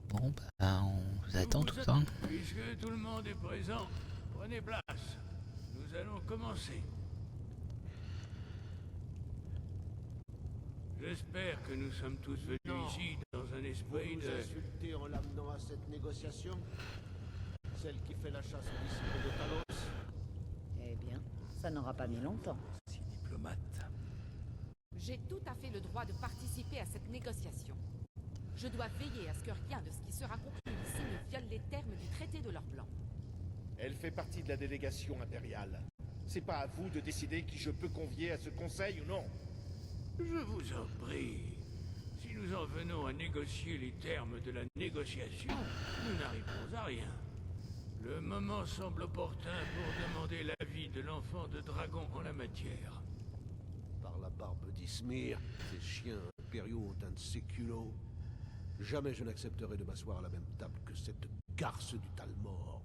Bon, bah, on vous attend tout le temps. Puisque tout le monde est présent, prenez place. Nous allons commencer. J'espère que nous sommes tous venus ici dans un esprit Vous de... insultez en l'amenant à cette négociation? Celle qui fait la chasse aux disciples de Talos? Eh bien, ça n'aura pas mis longtemps. Si diplomate. J'ai tout à fait le droit de participer à cette négociation. Je dois veiller à ce que rien de ce qui sera conclu ici ne viole les termes du traité de l'or blanc. Elle fait partie de la délégation impériale. C'est pas à vous de décider qui je peux convier à ce conseil ou non. Je vous en prie. Si nous en venons à négocier les termes de la négociation, nous n'arriverons à rien. Le moment semble opportun pour demander l'avis de l'enfant de dragon en la matière. Par la barbe d'Ismir, ces chiens impériaux ont un de ces culots. Jamais je n'accepterai de m'asseoir à la même table que cette garce du Talmor.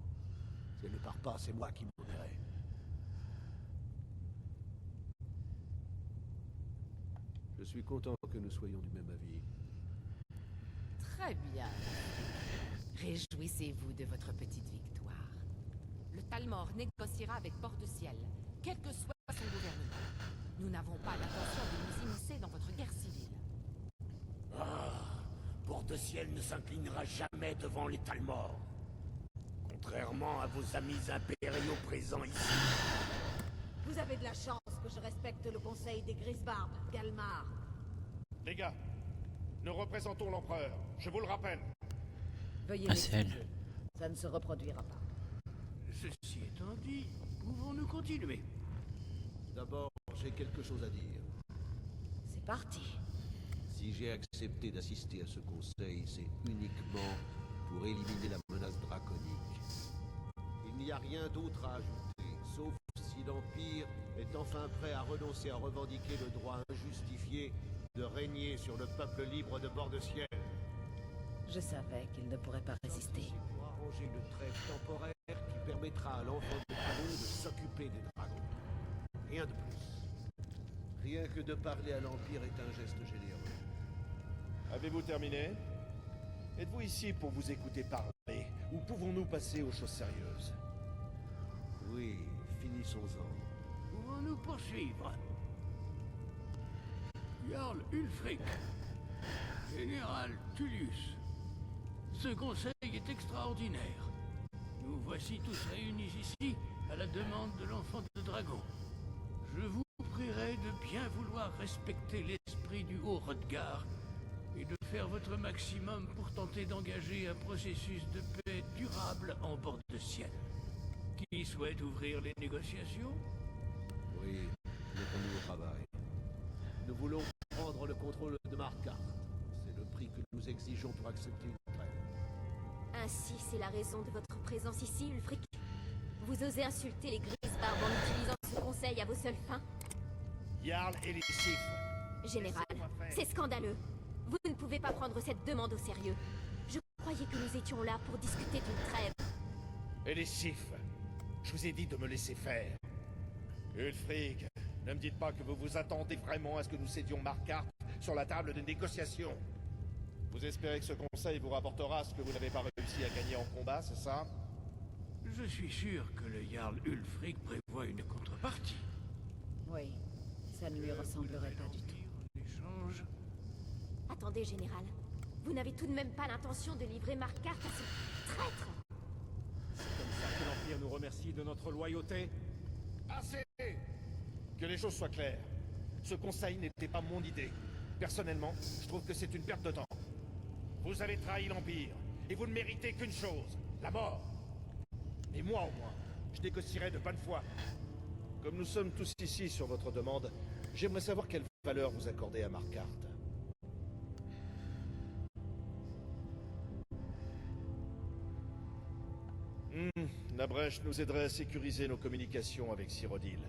Si elle ne part pas, c'est moi qui m'en irai. Je suis content que nous soyons du même avis. Très bien. Réjouissez-vous de votre petite victoire. Le Talmor négociera avec Bord-de-Ciel, quel que soit son gouvernement. Nous n'avons pas l'intention de nous immiscer dans votre guerre civile. Bord-de-Ciel ne s'inclinera jamais devant les Talmor. Contrairement à vos amis impériaux présents ici. Vous avez de la chance que je respecte le conseil des Grisbarbes, Galmar. Les gars, nous représentons l'empereur, je vous le rappelle. Veuillez Ah, c'est elle. m'excuser. Ça ne se reproduira pas. Ceci étant dit, pouvons-nous continuer? D'abord, j'ai quelque chose à dire. C'est parti. Si j'ai accepté d'assister à ce conseil, c'est uniquement pour éliminer la menace draconique. Il n'y a rien d'autre à ajouter, sauf si l'Empire est enfin prêt à renoncer à revendiquer le droit injustifié de régner sur le peuple libre de Bord-de-Ciel. Je savais qu'il ne pourrait pas résister. C'est pour arranger une trêve temporaire qui permettra à l'enfant de dragon de s'occuper des dragons. Rien de plus. Rien que de parler à l'Empire est un geste généreux. Avez-vous terminé? Êtes-vous ici pour vous écouter parler, ou pouvons-nous passer aux choses sérieuses? Oui, finissons-en. Pouvons-nous poursuivre? Jarl Ulfric, Général Tullius, ce conseil est extraordinaire. Nous voici tous réunis ici à la demande de l'enfant de dragon. Je vous prierai de bien vouloir respecter l'esprit du haut Hrothgar et de faire votre maximum pour tenter d'engager un processus de paix durable en Bord-de-Ciel. Qui souhaite ouvrir les négociations? Oui, mettons-nous au travail. Nous voulons prendre le contrôle de Markarth. C'est le prix que nous exigeons pour accepter une trêve. Ainsi, c'est la raison de votre présence ici, Ulfric. Vous osez insulter les Grisbarbes en utilisant ce conseil à vos seules fins? Jarl Elisif. Général, c'est scandaleux. Vous ne pouvez pas prendre cette demande au sérieux. Je croyais que nous étions là pour discuter d'une trêve. Elisif, je vous ai dit de me laisser faire. Ulfric, ne me dites pas que vous vous attendez vraiment à ce que nous cédions Markarth sur la table de négociation. Vous espérez que ce conseil vous rapportera ce que vous n'avez pas réussi à gagner en combat, c'est ça? Je suis sûr que le Jarl Ulfric prévoit une contrepartie. Oui, Ça ne lui ressemblerait pas du tout. Attendez, Général. Vous n'avez tout de même pas l'intention de livrer Marquardt à ce traître? C'est comme ça que l'Empire nous remercie de notre loyauté? Assez! Que les choses soient claires. Ce conseil n'était pas mon idée. Personnellement, je trouve que c'est une perte de temps. Vous avez trahi l'Empire, et vous ne méritez qu'une chose, la mort. Et moi, au moins, je négocierai de bonne foi. Comme nous sommes tous ici sur votre demande, j'aimerais savoir quelle valeur vous accordez à Marquardt. La brèche nous aiderait à sécuriser nos communications avec Cyrodiil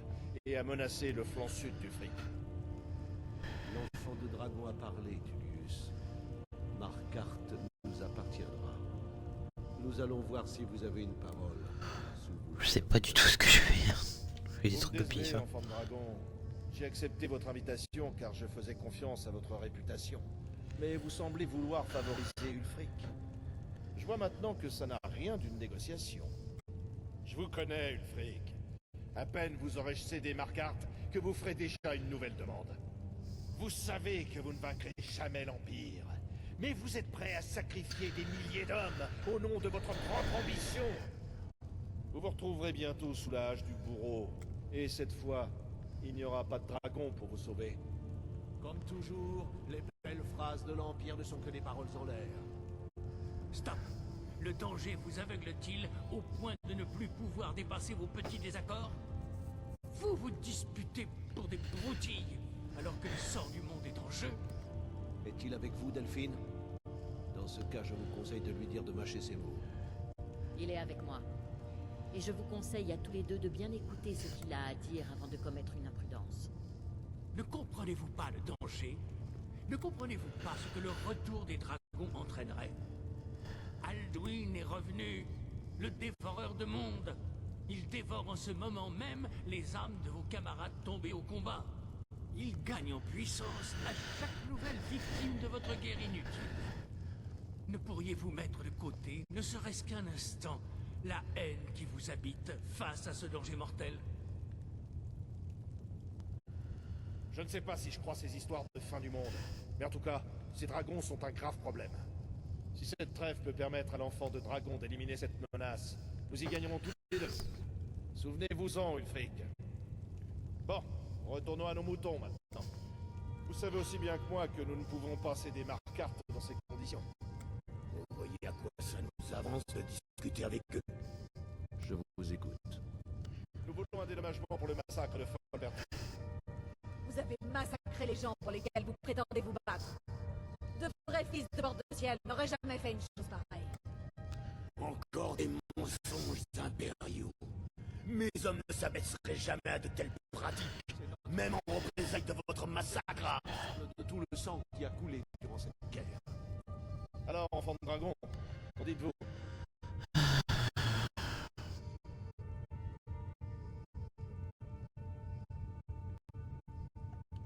et à menacer le flanc sud du fric. L'enfant de dragon a parlé, Tullius. Marquardt nous appartiendra. Nous allons voir si vous avez une parole. Je sais pas du tout ce que je fais. Je fais des trucs de Désolé, pif. Hein. enfant de dragon. J'ai accepté votre invitation car je faisais confiance à votre réputation. Mais vous semblez vouloir favoriser Ulfric. Je vois maintenant que ça n'a rien d'une négociation. Je vous connais, Ulfric. À peine vous aurez cédé Marquardt que vous ferez déjà une nouvelle demande. Vous savez que vous ne vaincrez jamais l'Empire. Mais vous êtes prêt à sacrifier des milliers d'hommes au nom de votre propre ambition. Vous vous retrouverez bientôt sous la hache du bourreau. Et cette fois, il n'y aura pas de dragon pour vous sauver. Comme toujours, les belles phrases de l'Empire ne sont que des paroles en l'air. Stop! Le danger vous aveugle-t-il au point de ne plus pouvoir dépasser vos petits désaccords? Vous vous disputez pour des broutilles, alors que le sort du monde est en jeu? Est-il avec vous, Delphine? Dans ce cas, je vous conseille de lui dire de mâcher ses mots. Il est avec moi. Et je vous conseille à tous les deux de bien écouter ce qu'il a à dire avant de commettre une imprudence. Ne comprenez-vous pas le danger? Ne comprenez-vous pas ce que le retour des dragons entraînerait? Alduin est revenu, le dévoreur de mondes. Il dévore en ce moment même les âmes de vos camarades tombés au combat. Il gagne en puissance à chaque nouvelle victime de votre guerre inutile. Ne pourriez-vous mettre de côté, ne serait-ce qu'un instant, la haine qui vous habite face à ce danger mortel? Je ne sais pas si je crois ces histoires de fin du monde. Mais en tout cas, ces dragons sont un grave problème. Si cette trêve peut permettre à l'enfant de dragon d'éliminer cette menace, nous y gagnerons tous les deux. Souvenez-vous-en, Ulfric. Bon, retournons à nos moutons maintenant. Vous savez aussi bien que moi que nous ne pouvons pas céder Marquardt dans ces conditions. Vous voyez à quoi ça nous avance de discuter avec eux? Je vous écoute. Nous voulons un dédommagement pour le massacre de Folbert. Vous avez massacré les gens pour lesquels vous prétendez vous battre. De vrais fils de bord de ciel n'auraient jamais fait une chose pareille. Encore des mensonges impériaux. Mes hommes ne s'abaisseraient jamais à de telles pratiques, même en représailles de votre massacre. De tout le sang qui a coulé durant cette guerre. Alors, enfant de dragon, qu'en dites-vous?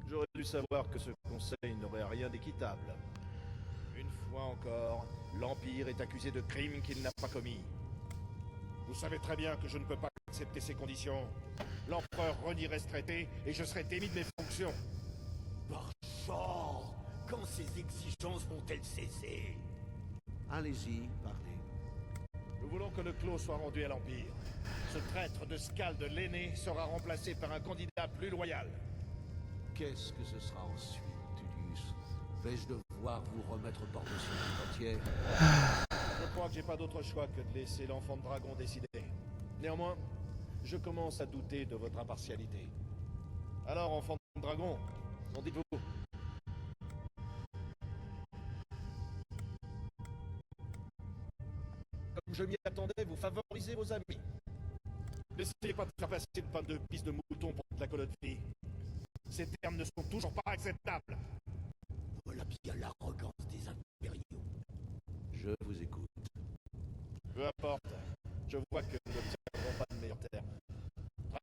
J'aurais dû savoir que ce conseil n'aurait rien d'équitable. Une fois encore, l'Empire est accusé de crimes qu'il n'a pas commis. Vous savez très bien que je ne peux pas accepter ces conditions. L'empereur renierait ce traité et je serais démis de mes fonctions. Barchor, quand ces exigences vont-elles cesser? Allez-y, parlez. Nous voulons que le clos soit rendu à l'Empire. Ce traître de Scald l'aîné sera remplacé par un candidat plus loyal. Qu'est-ce que ce sera ensuite, Tullius? Vais-je devoir vous remettre par-dessus la frontière? Je crois que j'ai pas d'autre choix que de laisser l'enfant de dragon décider. Néanmoins, je commence à douter de votre impartialité. Alors, enfant de dragon, qu'en dites-vous? Comme je m'y attendais, vous favorisez vos amis. N'essayez pas de faire passer une panne de piste de mouton pour de la colonie. Ces termes ne sont toujours pas acceptables. Voilà bien l'arrogance des impériaux. Je vous écoute. Peu importe. Je vois que nous n'obtiendrons pas de meilleurs termes.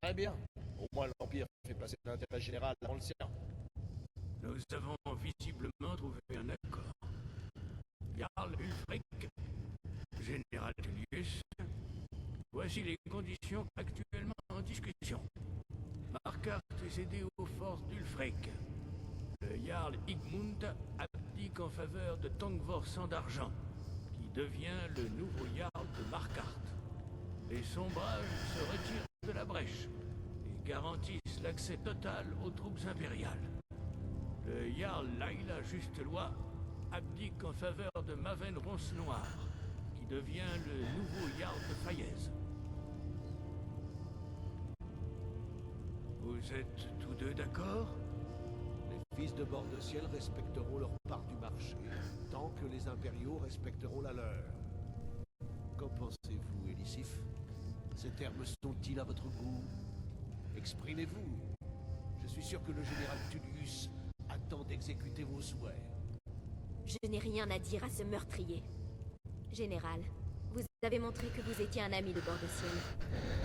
Très bien. Au moins l'Empire fait passer l'intérêt général avant le sien. Nous avons visiblement trouvé un accord. Jarl Ulfric, Général Tullius, voici les conditions actuellement en discussion. Markarth est cédé aux forces d'Ulfric. Le Jarl Igmund abdique en faveur de Tangvor Sang d'Argent, qui devient le nouveau Jarl de Markarth. Les Sombrages se retirent de la brèche et garantissent l'accès total aux troupes impériales. Le Jarl Laila Justeloi abdique en faveur de Maven Ronce Noir, qui devient le nouveau Jarl de Faiez. Vous êtes tous deux d'accord? Les fils de Bord-de-Ciel respecteront leur part du marché, tant que les impériaux respecteront la leur. Qu'en pensez-vous, Elisif? Ces termes sont-ils à votre goût? Exprimez-vous. Je suis sûr que le général Tullius attend d'exécuter vos souhaits. Je n'ai rien à dire à ce meurtrier. Général, vous avez montré que vous étiez un ami de Bord-de-Ciel.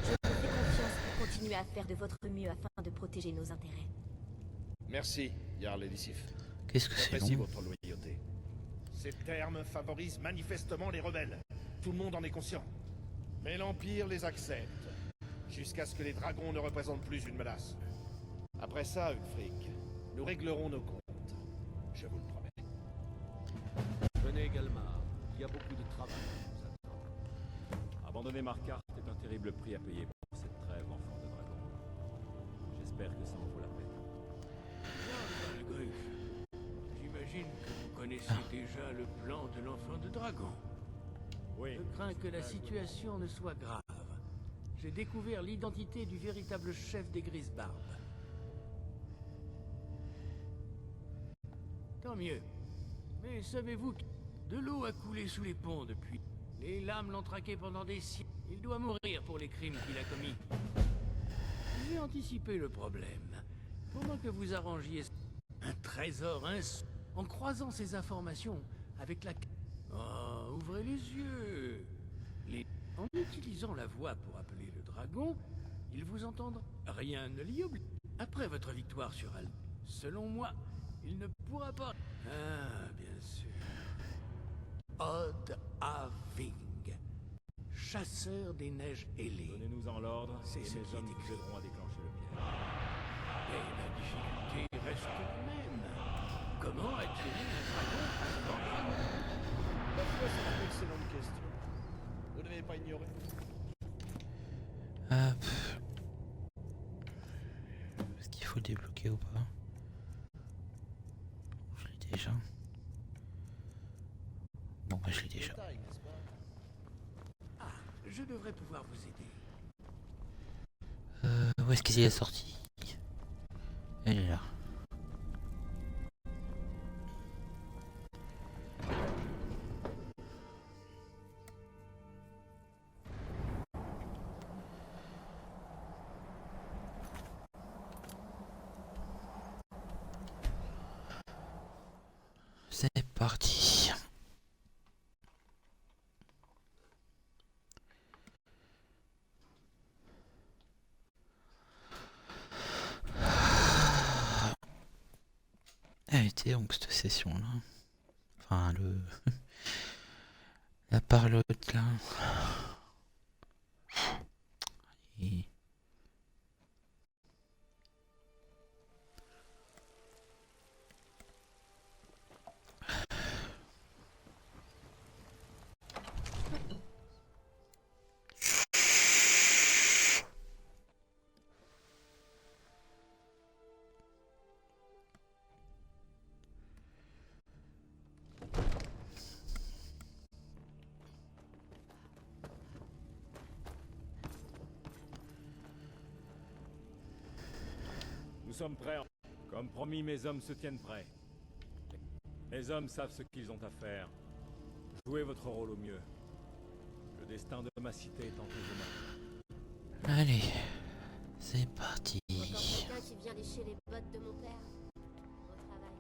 Je vous fais confiance pour continuer à faire de votre mieux afin de protéger nos intérêts. Merci, Jarl Elisif. Qu'est-ce que c'est J'apprécie long? votre loyauté. Ces termes favorisent manifestement les rebelles. Tout le monde en est conscient. Mais l'Empire les accepte, jusqu'à ce que les dragons ne représentent plus une menace. Après ça, Ulfric, nous réglerons nos comptes. Je vous le promets. Venez, Galmar. Il y a beaucoup de travail à nous attendre. Abandonner Markarth est un terrible prix à payer pour cette trêve, enfant de dragon. J'espère que ça en vaut la peine. Jarl Balgruuf, j'imagine que vous connaissez déjà le plan de l'enfant de dragon. Oui. Je crains que la situation ne soit grave. J'ai découvert l'identité du véritable chef des Grisbarbes. Tant mieux. Mais savez-vous que de l'eau a coulé sous les ponts depuis? Les lames l'ont traqué pendant des siècles. Il doit mourir pour les crimes qu'il a commis. J'ai anticipé le problème. Pendant que vous arrangiez un trésor en croisant ces informations avec la... Oh, ouvrez les yeux. En utilisant la voix pour appeler le dragon, ils vous entendent. Rien ne l'y oblige. Après votre victoire sur Al, selon moi, il ne pourra pas... Ah, bien sûr. Odd Aving, chasseur des neiges ailées. Donnez-nous-en l'ordre, C'est et ce mes qui est hommes écrit. nous aideront à déclencher le piège. Et la difficulté reste tout de même. Comment attirer un dragon à dragon? C'est une excellente question. Vous ne devez pas ignorer. Est-ce qu'il faut le débloquer ou pas? Je l'ai déjà. Bon, bah, je l'ai déjà. Ah, je devrais pouvoir vous aider. Où est-ce qu'il est sorti? Elle est là. C'est parti. Elle était donc cette session là. Enfin le la parlotte là. Et... Nous sommes prêts. Comme promis, mes hommes se tiennent prêts. Les hommes savent ce qu'ils ont à faire. Jouez votre rôle au mieux. Le destin de ma cité est entre vos mains. Allez, c'est parti. Encore quelqu'un qui vient lécher les bottes de mon père. Au travail.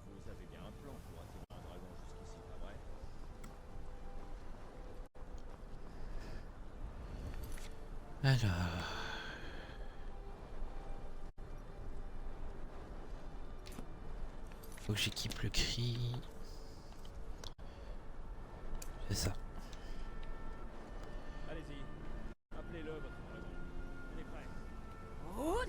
Vous avez bien un plan pour attirer un dragon jusqu'ici, pas vrai? Alors... Faut que j'équipe le cri. C'est ça. Allez-y, appelez-le votre dragon. Il est prêt. Vous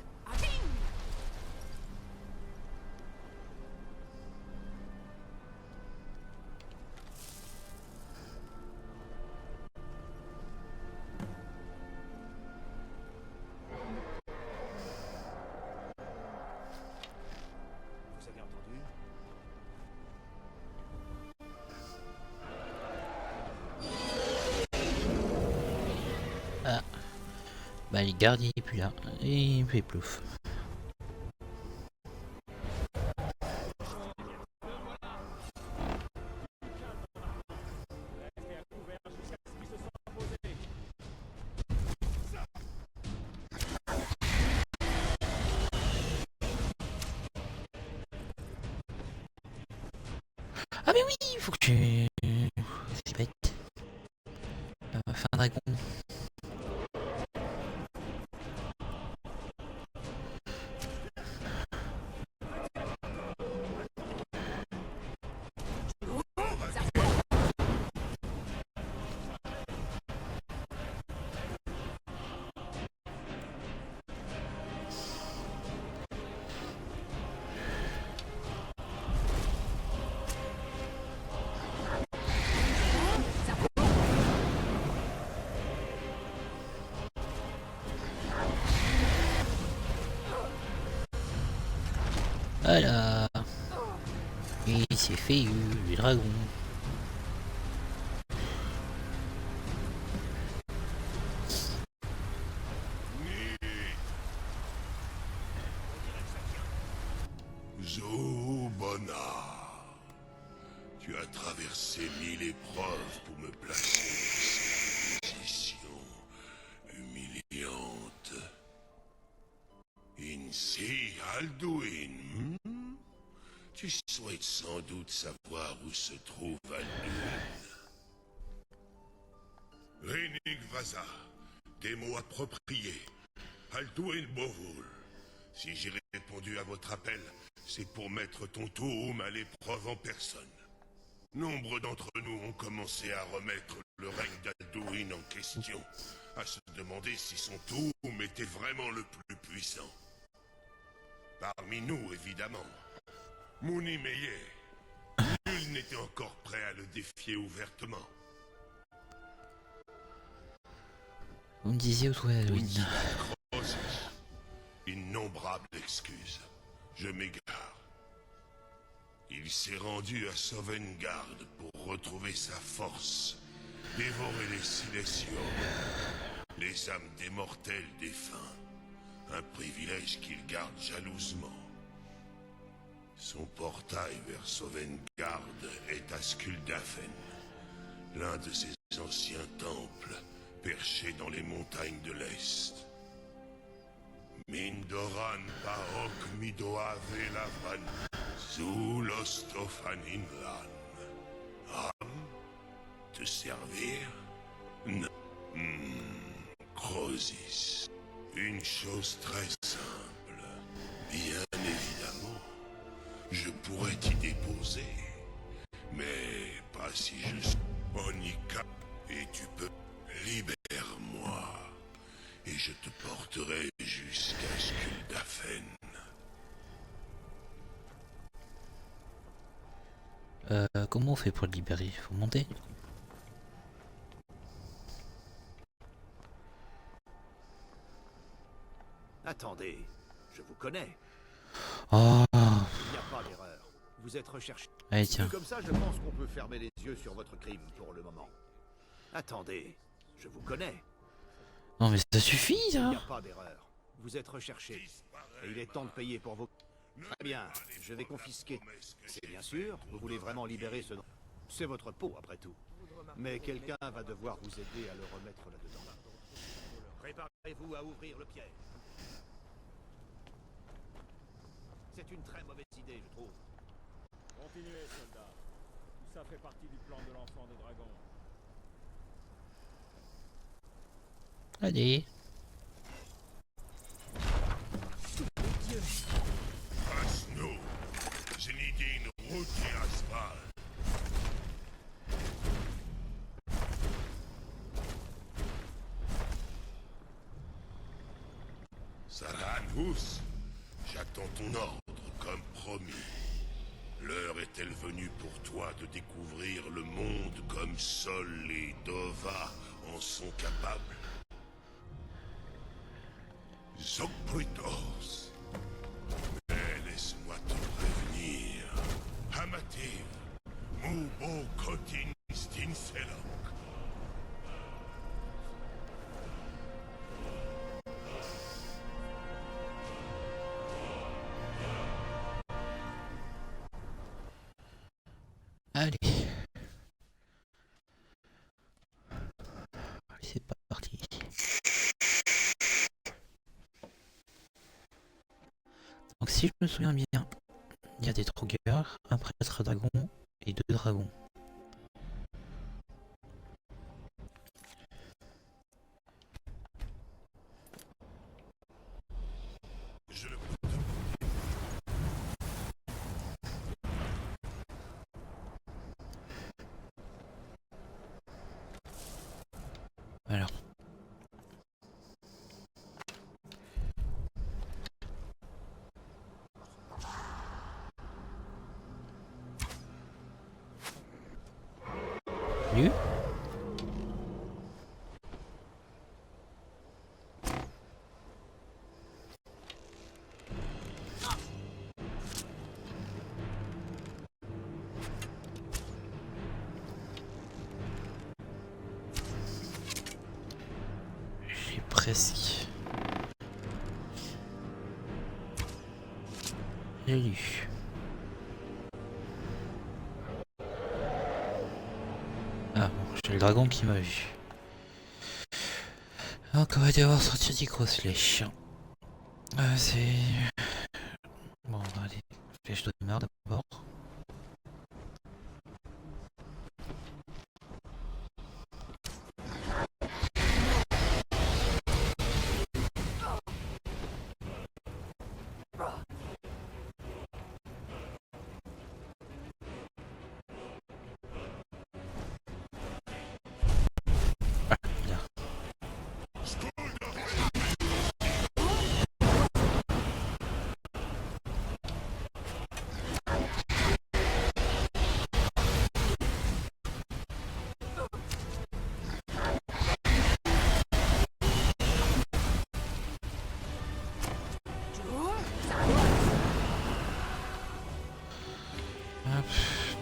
avez entendu? Ah. Bah les gardes il est plus là. Et il fait plouf. Ah mais oui, il faut que tu... C'est bête. Fin dragon. Voilà. Et c'est fait, le dragon. Zobona, tu as traversé 1000 épreuves pour me placer dans cette position humiliante. Insi Alduin, tu souhaites sans doute savoir où se trouve Alduin. Rénig Vaza, des mots appropriés. Alduin Bovul. Si j'ai répondu à votre appel, c'est pour mettre ton Toum à l'épreuve en personne. Nombre d'entre nous ont commencé à remettre le règne d'Alduin en question, à se demander si son Toum était vraiment le plus puissant. Parmi nous, évidemment, Mouni Meye, nul n'était encore prêt à le défier ouvertement. Vous me disiez où trouver Alduin. Innombrables excuses. Je m'égare. Il s'est rendu à Sovngarde pour retrouver sa force, dévorer les Silesios, les âmes des mortels défunts, un privilège qu'il garde jalousement. Son portail vers Sovngarde est à Skuldafn, l'un de ses anciens temples, perché dans les montagnes de l'Est. Mindoran Paok Midoa Velavan, Zulostofaninlan. Am, te servir? Non. Crosis. Une chose très simple. Bien évidemment, je pourrais t'y déposer. Mais pas si je suis Onika. Et tu peux. Libère-moi. Et je te porterai jusqu'à Skuldafn. Comment on fait pour le libérer? Faut monter? Attendez, je vous connais. Oh. Il n'y a pas d'erreur. Vous êtes recherché. Allez, tiens. Comme ça, je pense qu'on peut fermer les yeux sur votre crime pour le moment. Attendez, je vous connais. Non mais ça suffit, Il ça. n'y a pas d'erreur. Vous êtes recherché. Et il est temps de payer pour vos... Très bien, je vais confisquer. C'est bien sûr, vous voulez vraiment libérer ce... C'est votre peau, après tout. Mais quelqu'un va devoir vous aider à le remettre là-dedans. Préparez-vous à ouvrir le piège. C'est une très mauvaise idée, je trouve. Continuez, soldats. Tout ça fait partie du plan de l'enfant des dragons. Allez. Zaranhus, j'attends ton ordre, comme promis. L'heure est-elle venue pour toi de découvrir le monde comme Sol et Dova en sont capables? Zogprutos. Mais laisse-moi te prévenir. Hamativ, Mubo Kotin Stinselok. Allez. Allez, c'est parti. Donc si je me souviens bien, il y a des trogueurs, un prêtre dragon et 2 dragons. Alors. Salut. J'ai presque. J'ai lu. Ah bon, j'ai le dragon qui m'a vu. Donc on va devoir sortir des grosses flèches. C'est... Bon, allez, flèche de merde d'abord.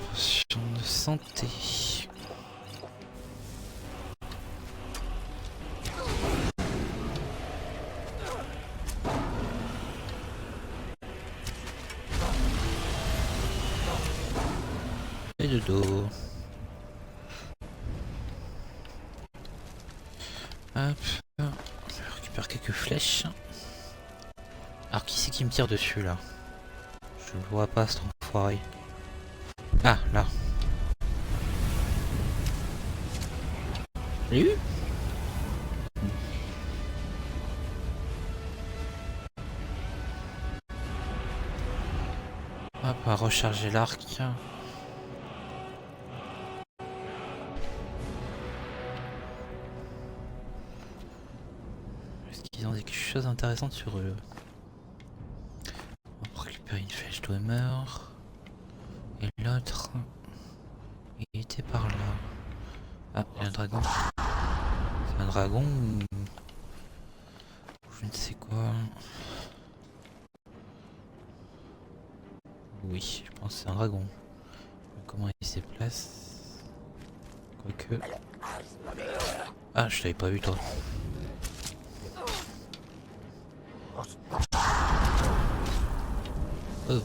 Potion de santé. Et de dos. Hop. Je récupère quelques flèches. Alors qui c'est qui me tire dessus là? Je le vois pas cet enfoiré. Ah, là. Salut. Hop, on va recharger l'arc. Est-ce qu'ils ont quelque chose d'intéressant sur eux? On va récupérer une flèche Dwemer. Et l'autre, il était par là. Ah, il y a un dragon. C'est un dragon ou je ne sais quoi. Oui, je pense que c'est un dragon. Comment il se déplace? Quoique... Ah, je t'avais pas vu toi. Oh.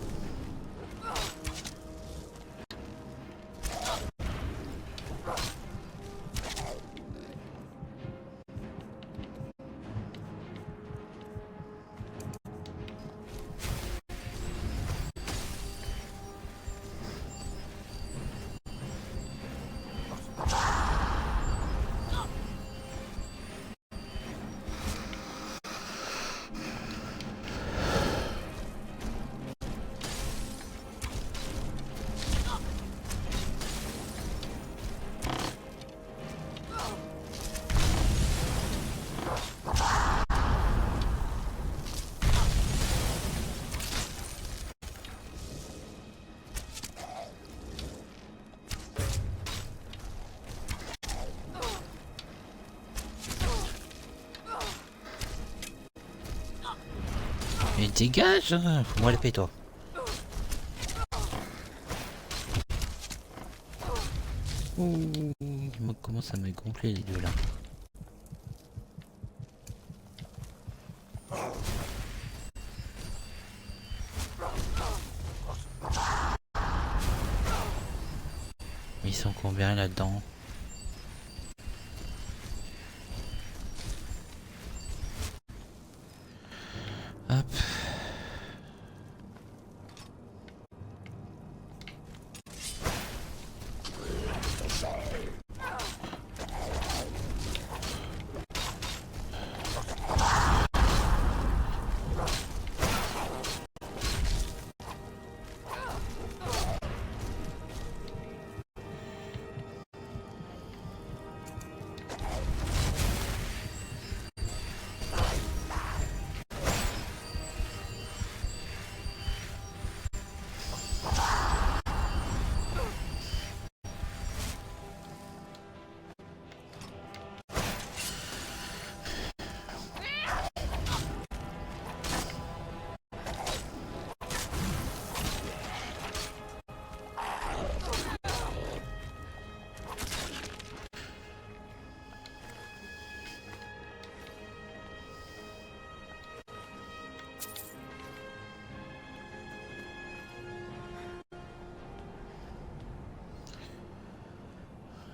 Mais dégage, hein. Fous-moi la paix, toi. Ouh, ils commencent à me gonfler les deux là. Ils sont combien là-dedans? Hop.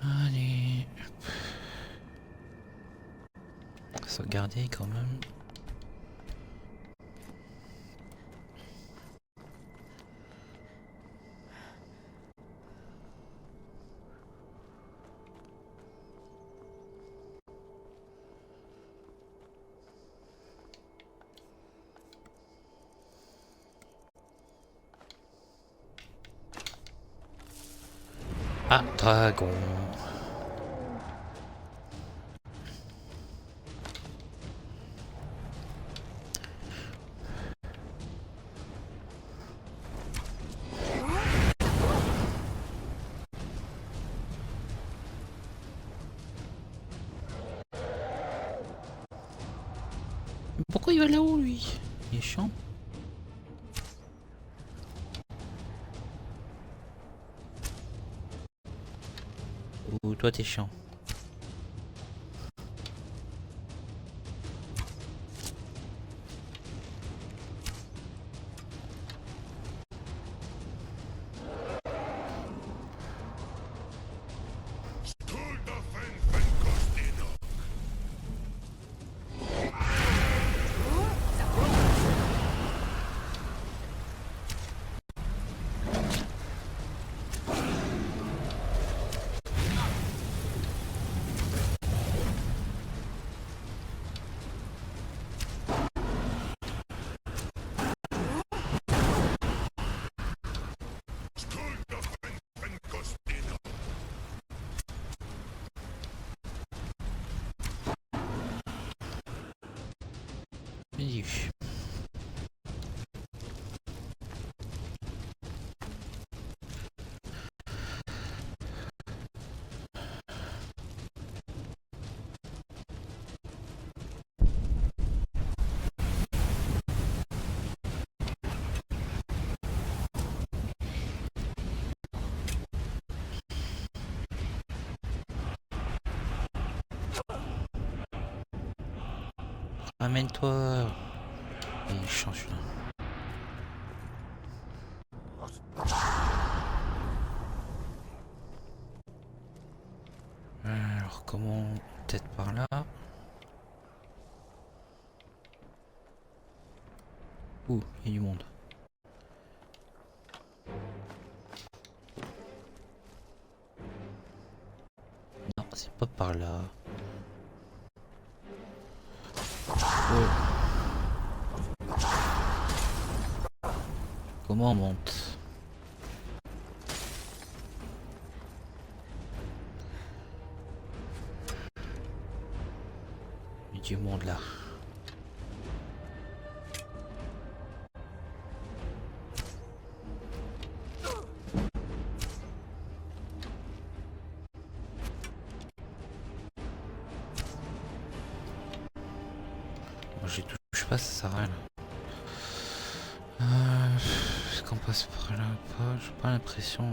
Allez. Sauvegarder quand même. Ah, dragon. Pourquoi il va là-haut lui? Il est chiant. Ou toi t'es chiant. Amène-toi. Il change là. Alors comment? Peut-être par là. Ouh, il y a du monde. Non, c'est pas par là. Comment on monte? Il y a du monde là. Moi, je touche pas, ça sert à rien. Est-ce qu'on passe par là ou pas? J'ai pas l'impression.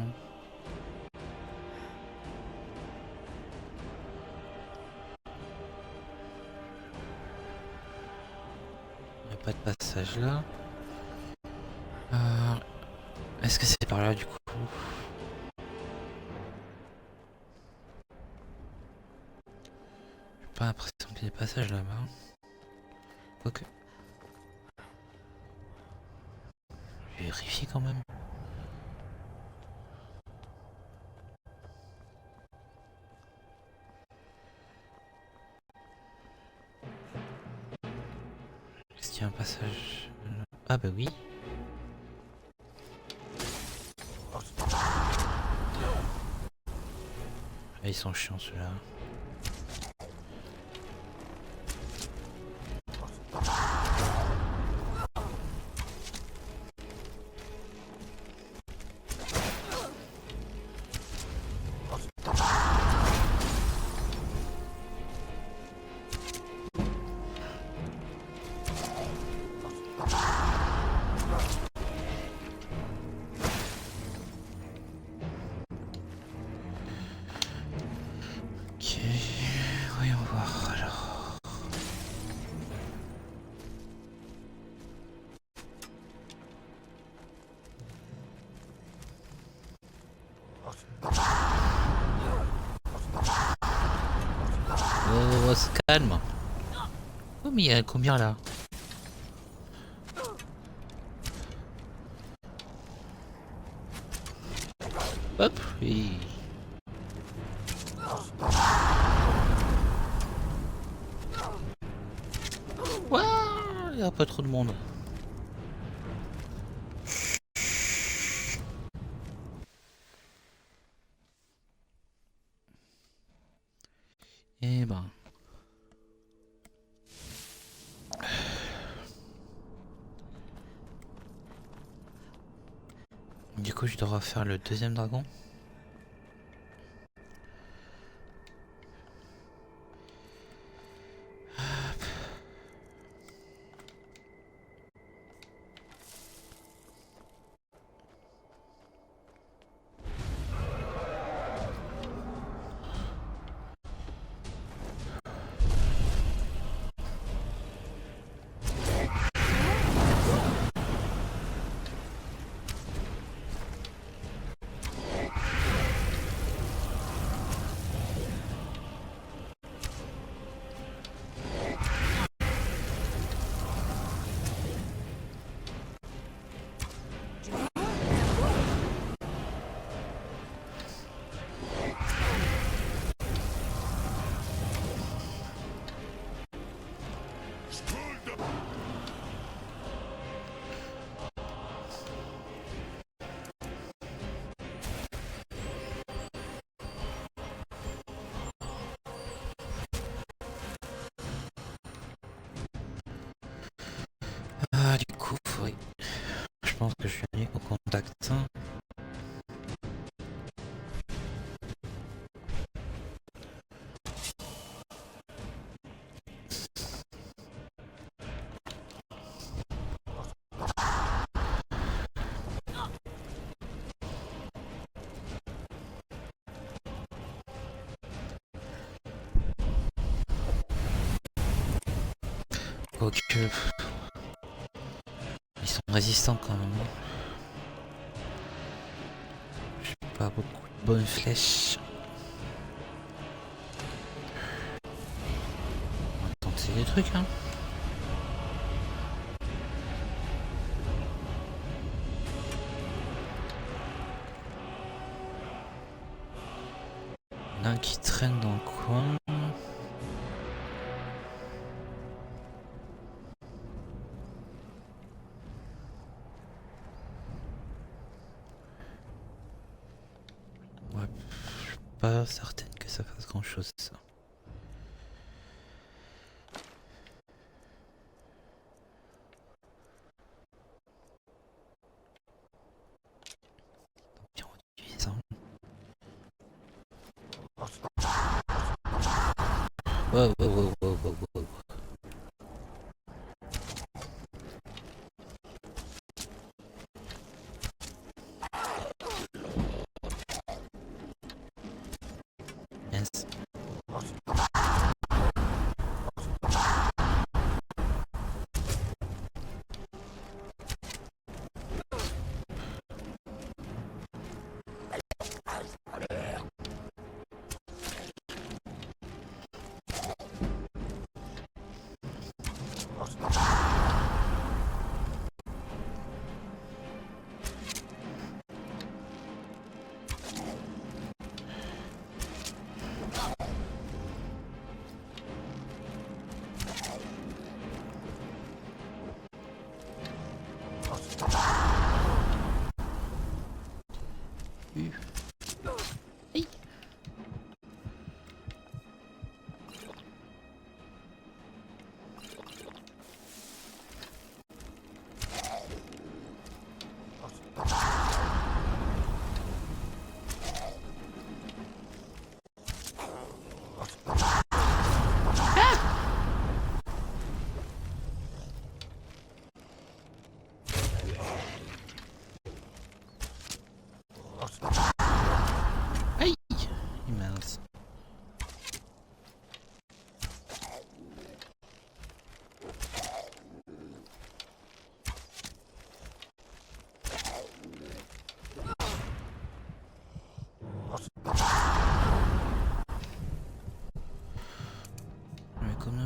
Il n'y a pas de passage là. Est-ce que c'est par là du coup? J'ai pas l'impression qu'il y ait des passages là-bas. Ok. Je vais vérifier quand même. Est-ce qu'il y a un passage? Ah bah oui. Ah, ils sont chiants ceux-là. Ok, voyons voir alors. Oh, on se calme. Oh, mais il y a combien là? Hop, oui. Ouah, il n'y a pas trop de monde. Eh ben. Du coup, je dois refaire le deuxième dragon. Ah, du coup, oui. Je pense que je suis allé au contact. Ok. Ils sont résistants quand même. J'ai pas beaucoup de bonnes flèches. On va tenter des trucs, hein. Il y en a un qui traîne dans le coin. Ouais, je suis pas certaine que ça fasse grand chose ça. Tant pis, on utilise ça. Wow, wow, wow, wow, wow, wow.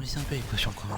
baisser un peu les potions quand même.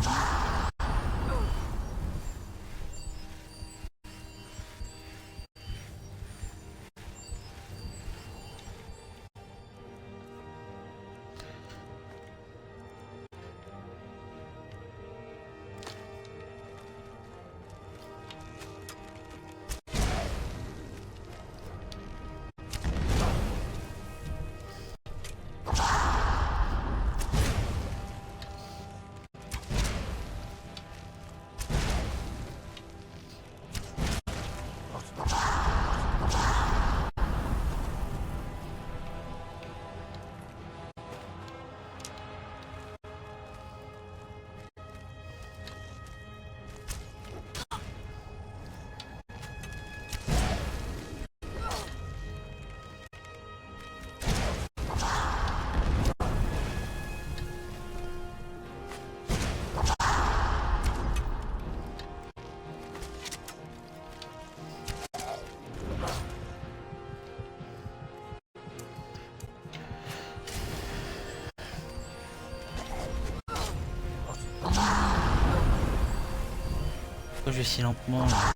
Pourquoi je vais si lentement là?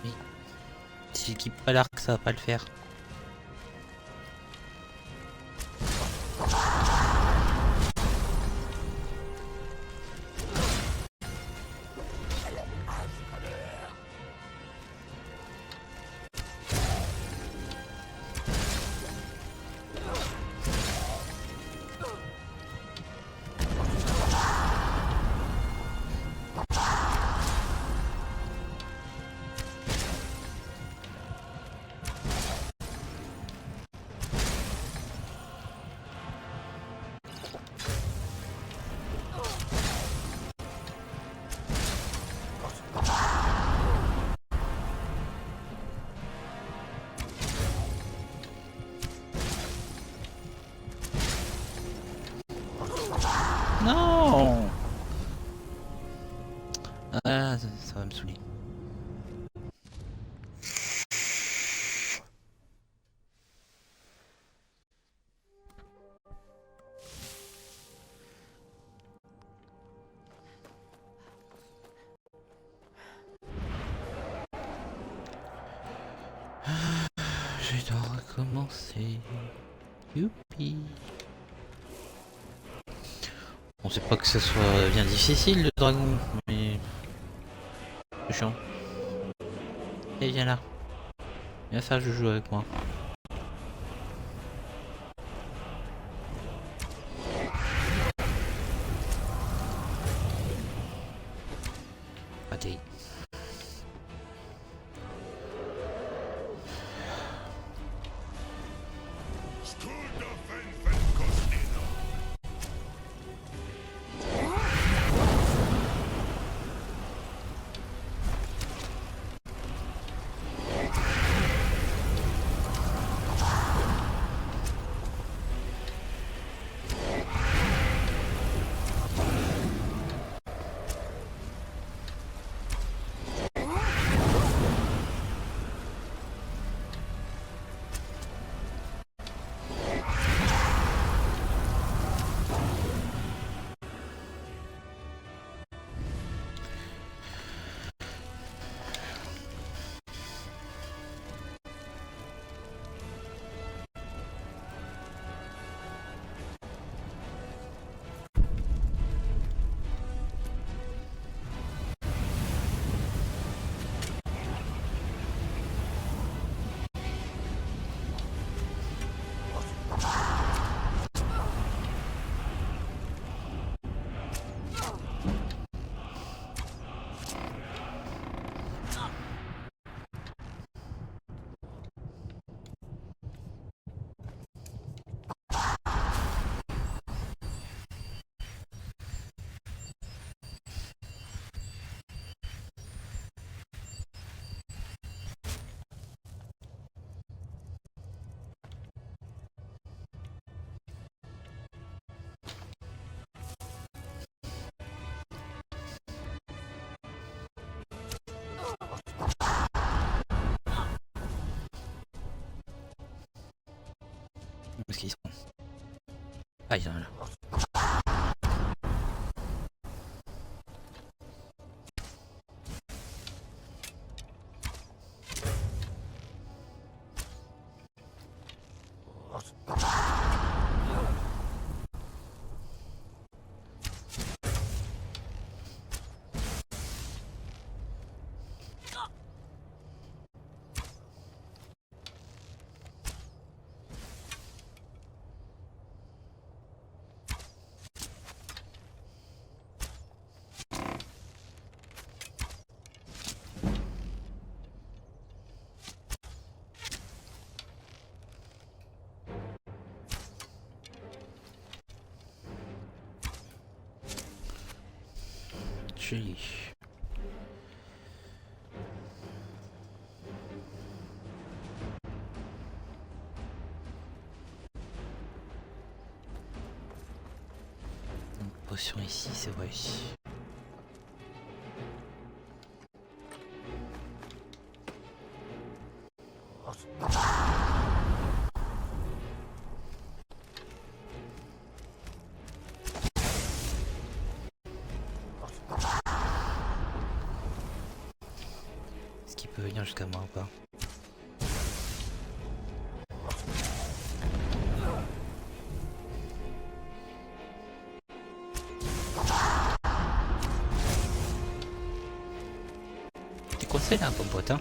Oui. Si j'équipe pas l'arc, ça va pas le faire. Non. Ah, ça va me saouler. Je dois recommencer. Youpi. On sait pas que ce soit bien difficile le dragon, mais c'est chiant. Et viens là. Viens faire joujou avec moi. Raté. Où est-ce qu'ils sont? Ah, ils sont là. Joli. Une potion ici, c'est vrai. Est-ce qu'il peut venir jusqu'à moi ou pas? Tu conseilles un ton pote, hein?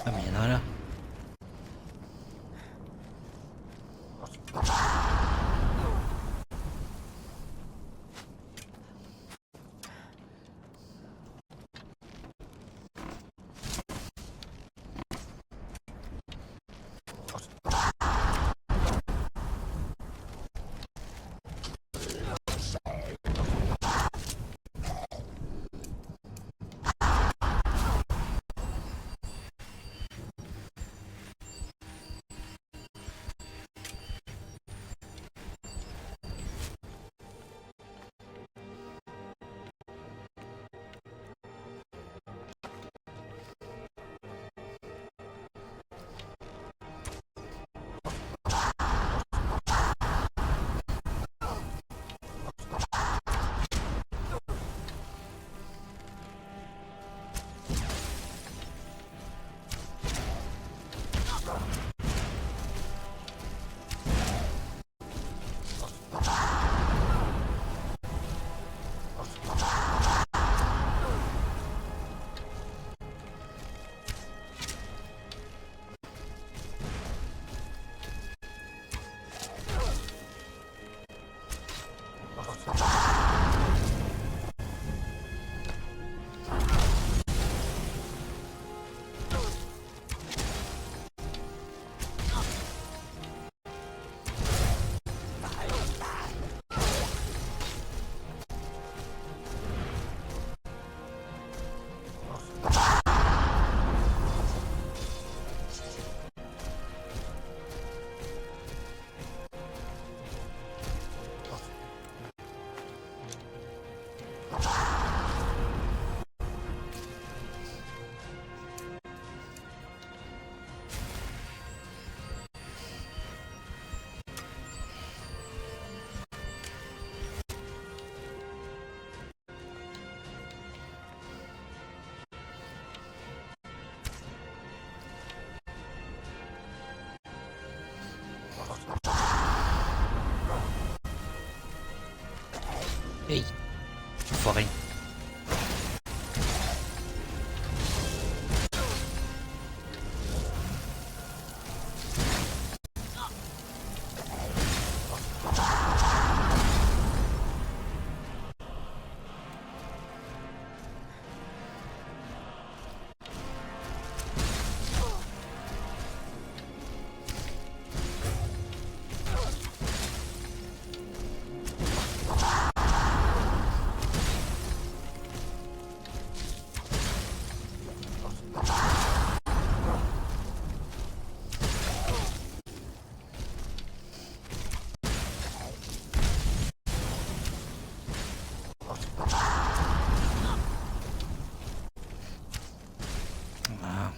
Ah mais il y en a là. Hey, enfoiré. Ah.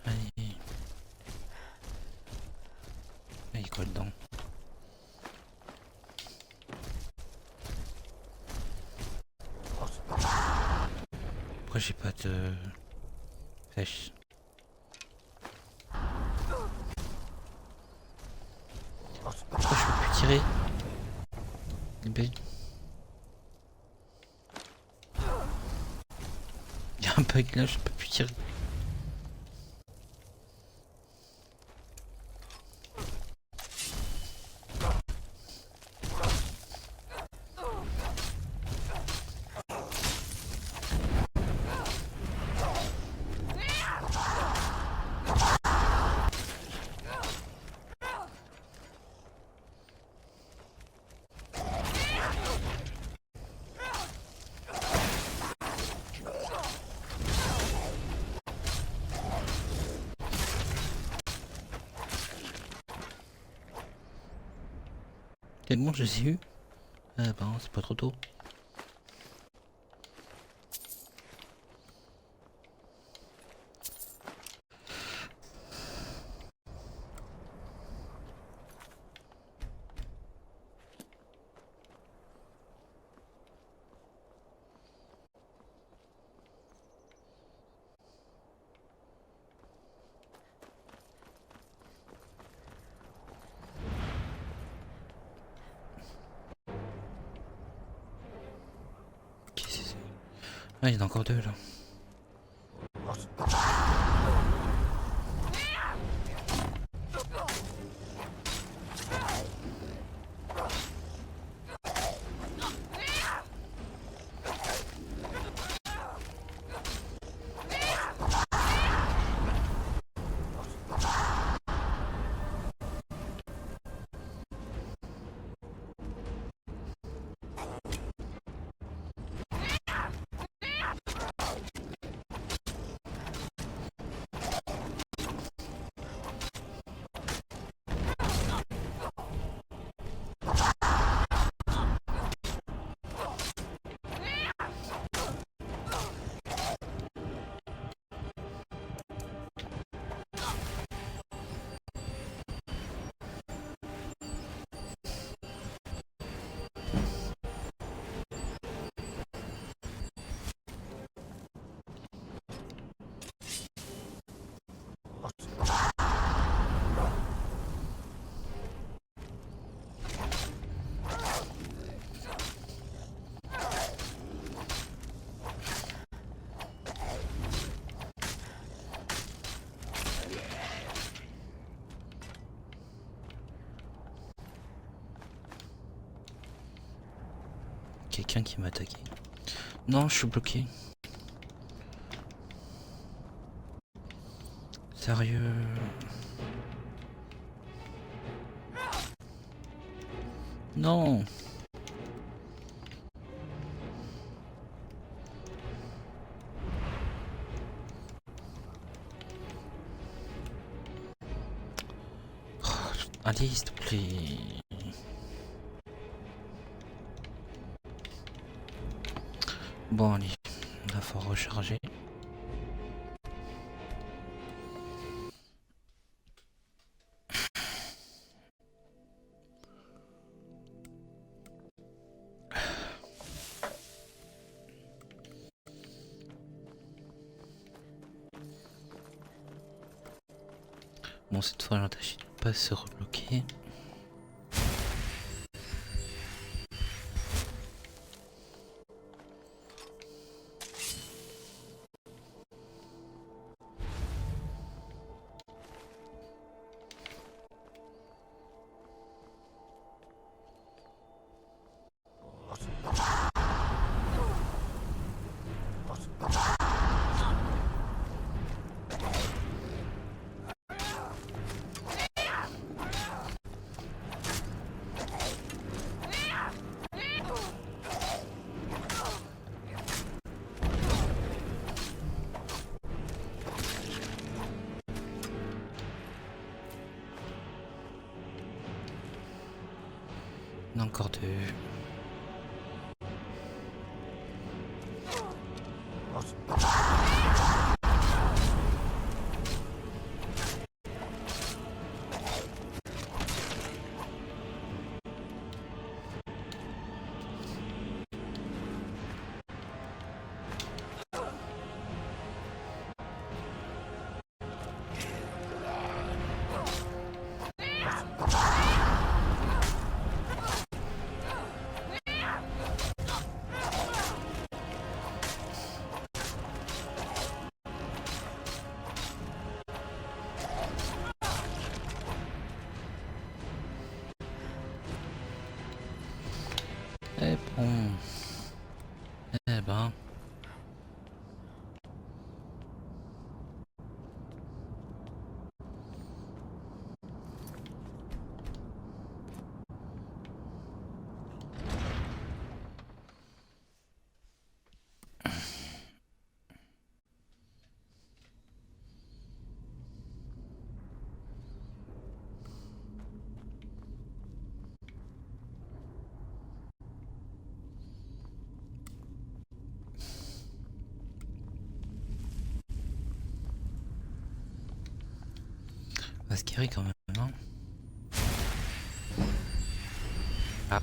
Allez. Ah, il colle dedans. Pourquoi j'ai pas de flèche? Pourquoi je peux plus tirer? Ben... Il y a un bug là, je peux plus tirer. Tellement je les ai eu. Ah bah c'est pas trop tôt. Ah, il y en a encore deux là. Quelqu'un qui m'a attaqué. Non, je suis bloqué. Sérieux. Non. Oh, allez, s'il te plaît. Bon, allez, là faut recharger. Bon, cette fois, la tâche de pas se rebloquer. Encore deux. Bon. Eh ben... va se guérir quand même, non? Ah.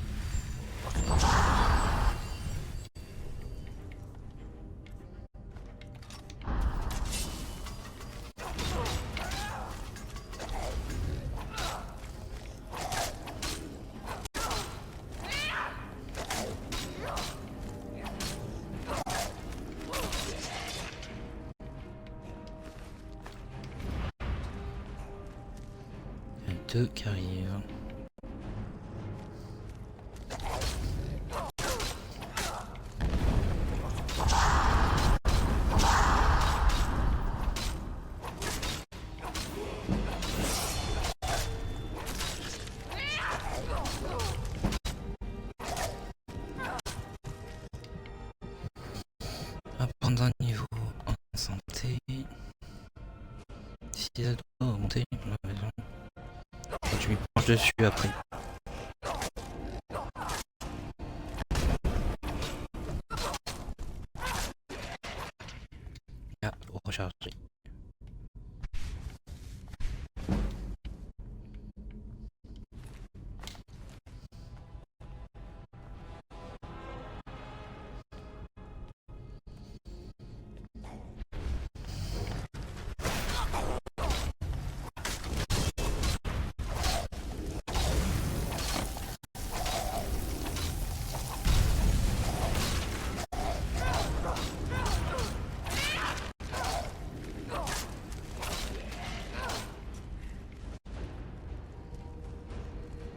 Il y a deux qui arrivent. Apprendre un niveau en santé. Si ça doit remonter, je m'y penche dessus après. Ah, recharger.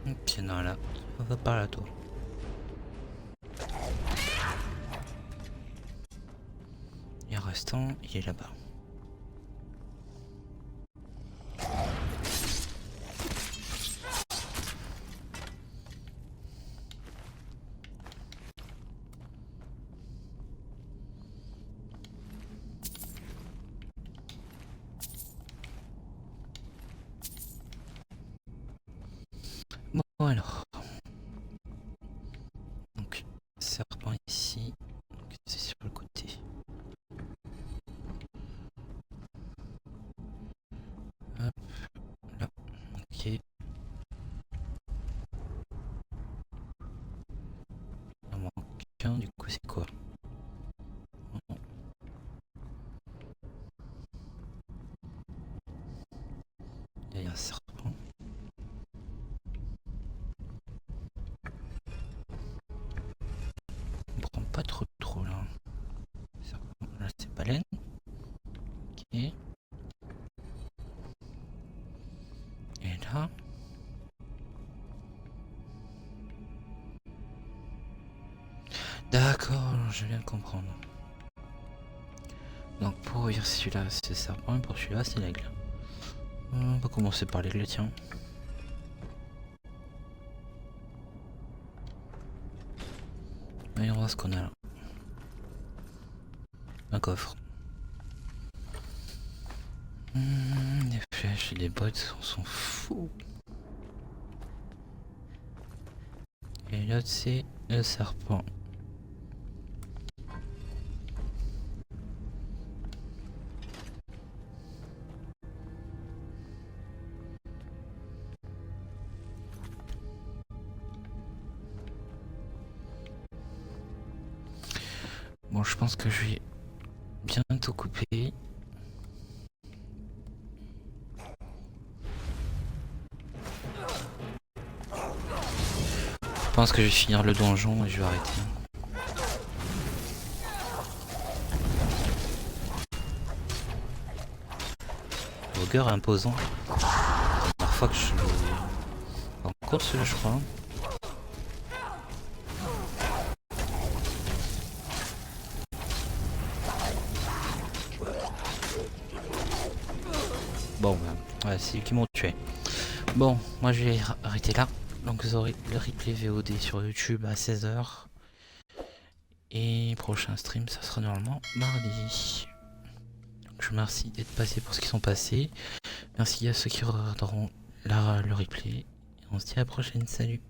Ok, non là, on va par là toi. Et le restant, il est là-bas. Bon alors. Donc, serpent ici. Donc, c'est sur le côté. Hop, là. Ok. Il en manque qu'un, du coup c'est quoi? Oh. Il y a un serpent. On prend pas trop là. Serpent. Là c'est baleine. Ok. Et là. D'accord, je viens de comprendre. Donc pour ouvrir celui-là c'est serpent et pour celui-là c'est l'aigle. On va commencer par l'aigle, tiens. Et on voit ce qu'on a là. Un coffre. Des flèches et des bottes, on s'en fout. Et l'autre c'est le serpent. Bon, je pense que je vais bientôt couper. Je pense que je vais finir le donjon et je vais arrêter. Ogre imposant. C'est la première fois que je le rencontre celui-là, je crois. Bon, ouais, c'est eux qui m'ont tué. Bon, moi je vais arrêter là. Donc vous aurez le replay VOD sur YouTube à 16h. Et prochain stream, ça sera normalement mardi. Donc je vous remercie d'être passés pour ce qu'ils sont passés. Merci à ceux qui regarderont le replay. Et on se dit à la prochaine, salut.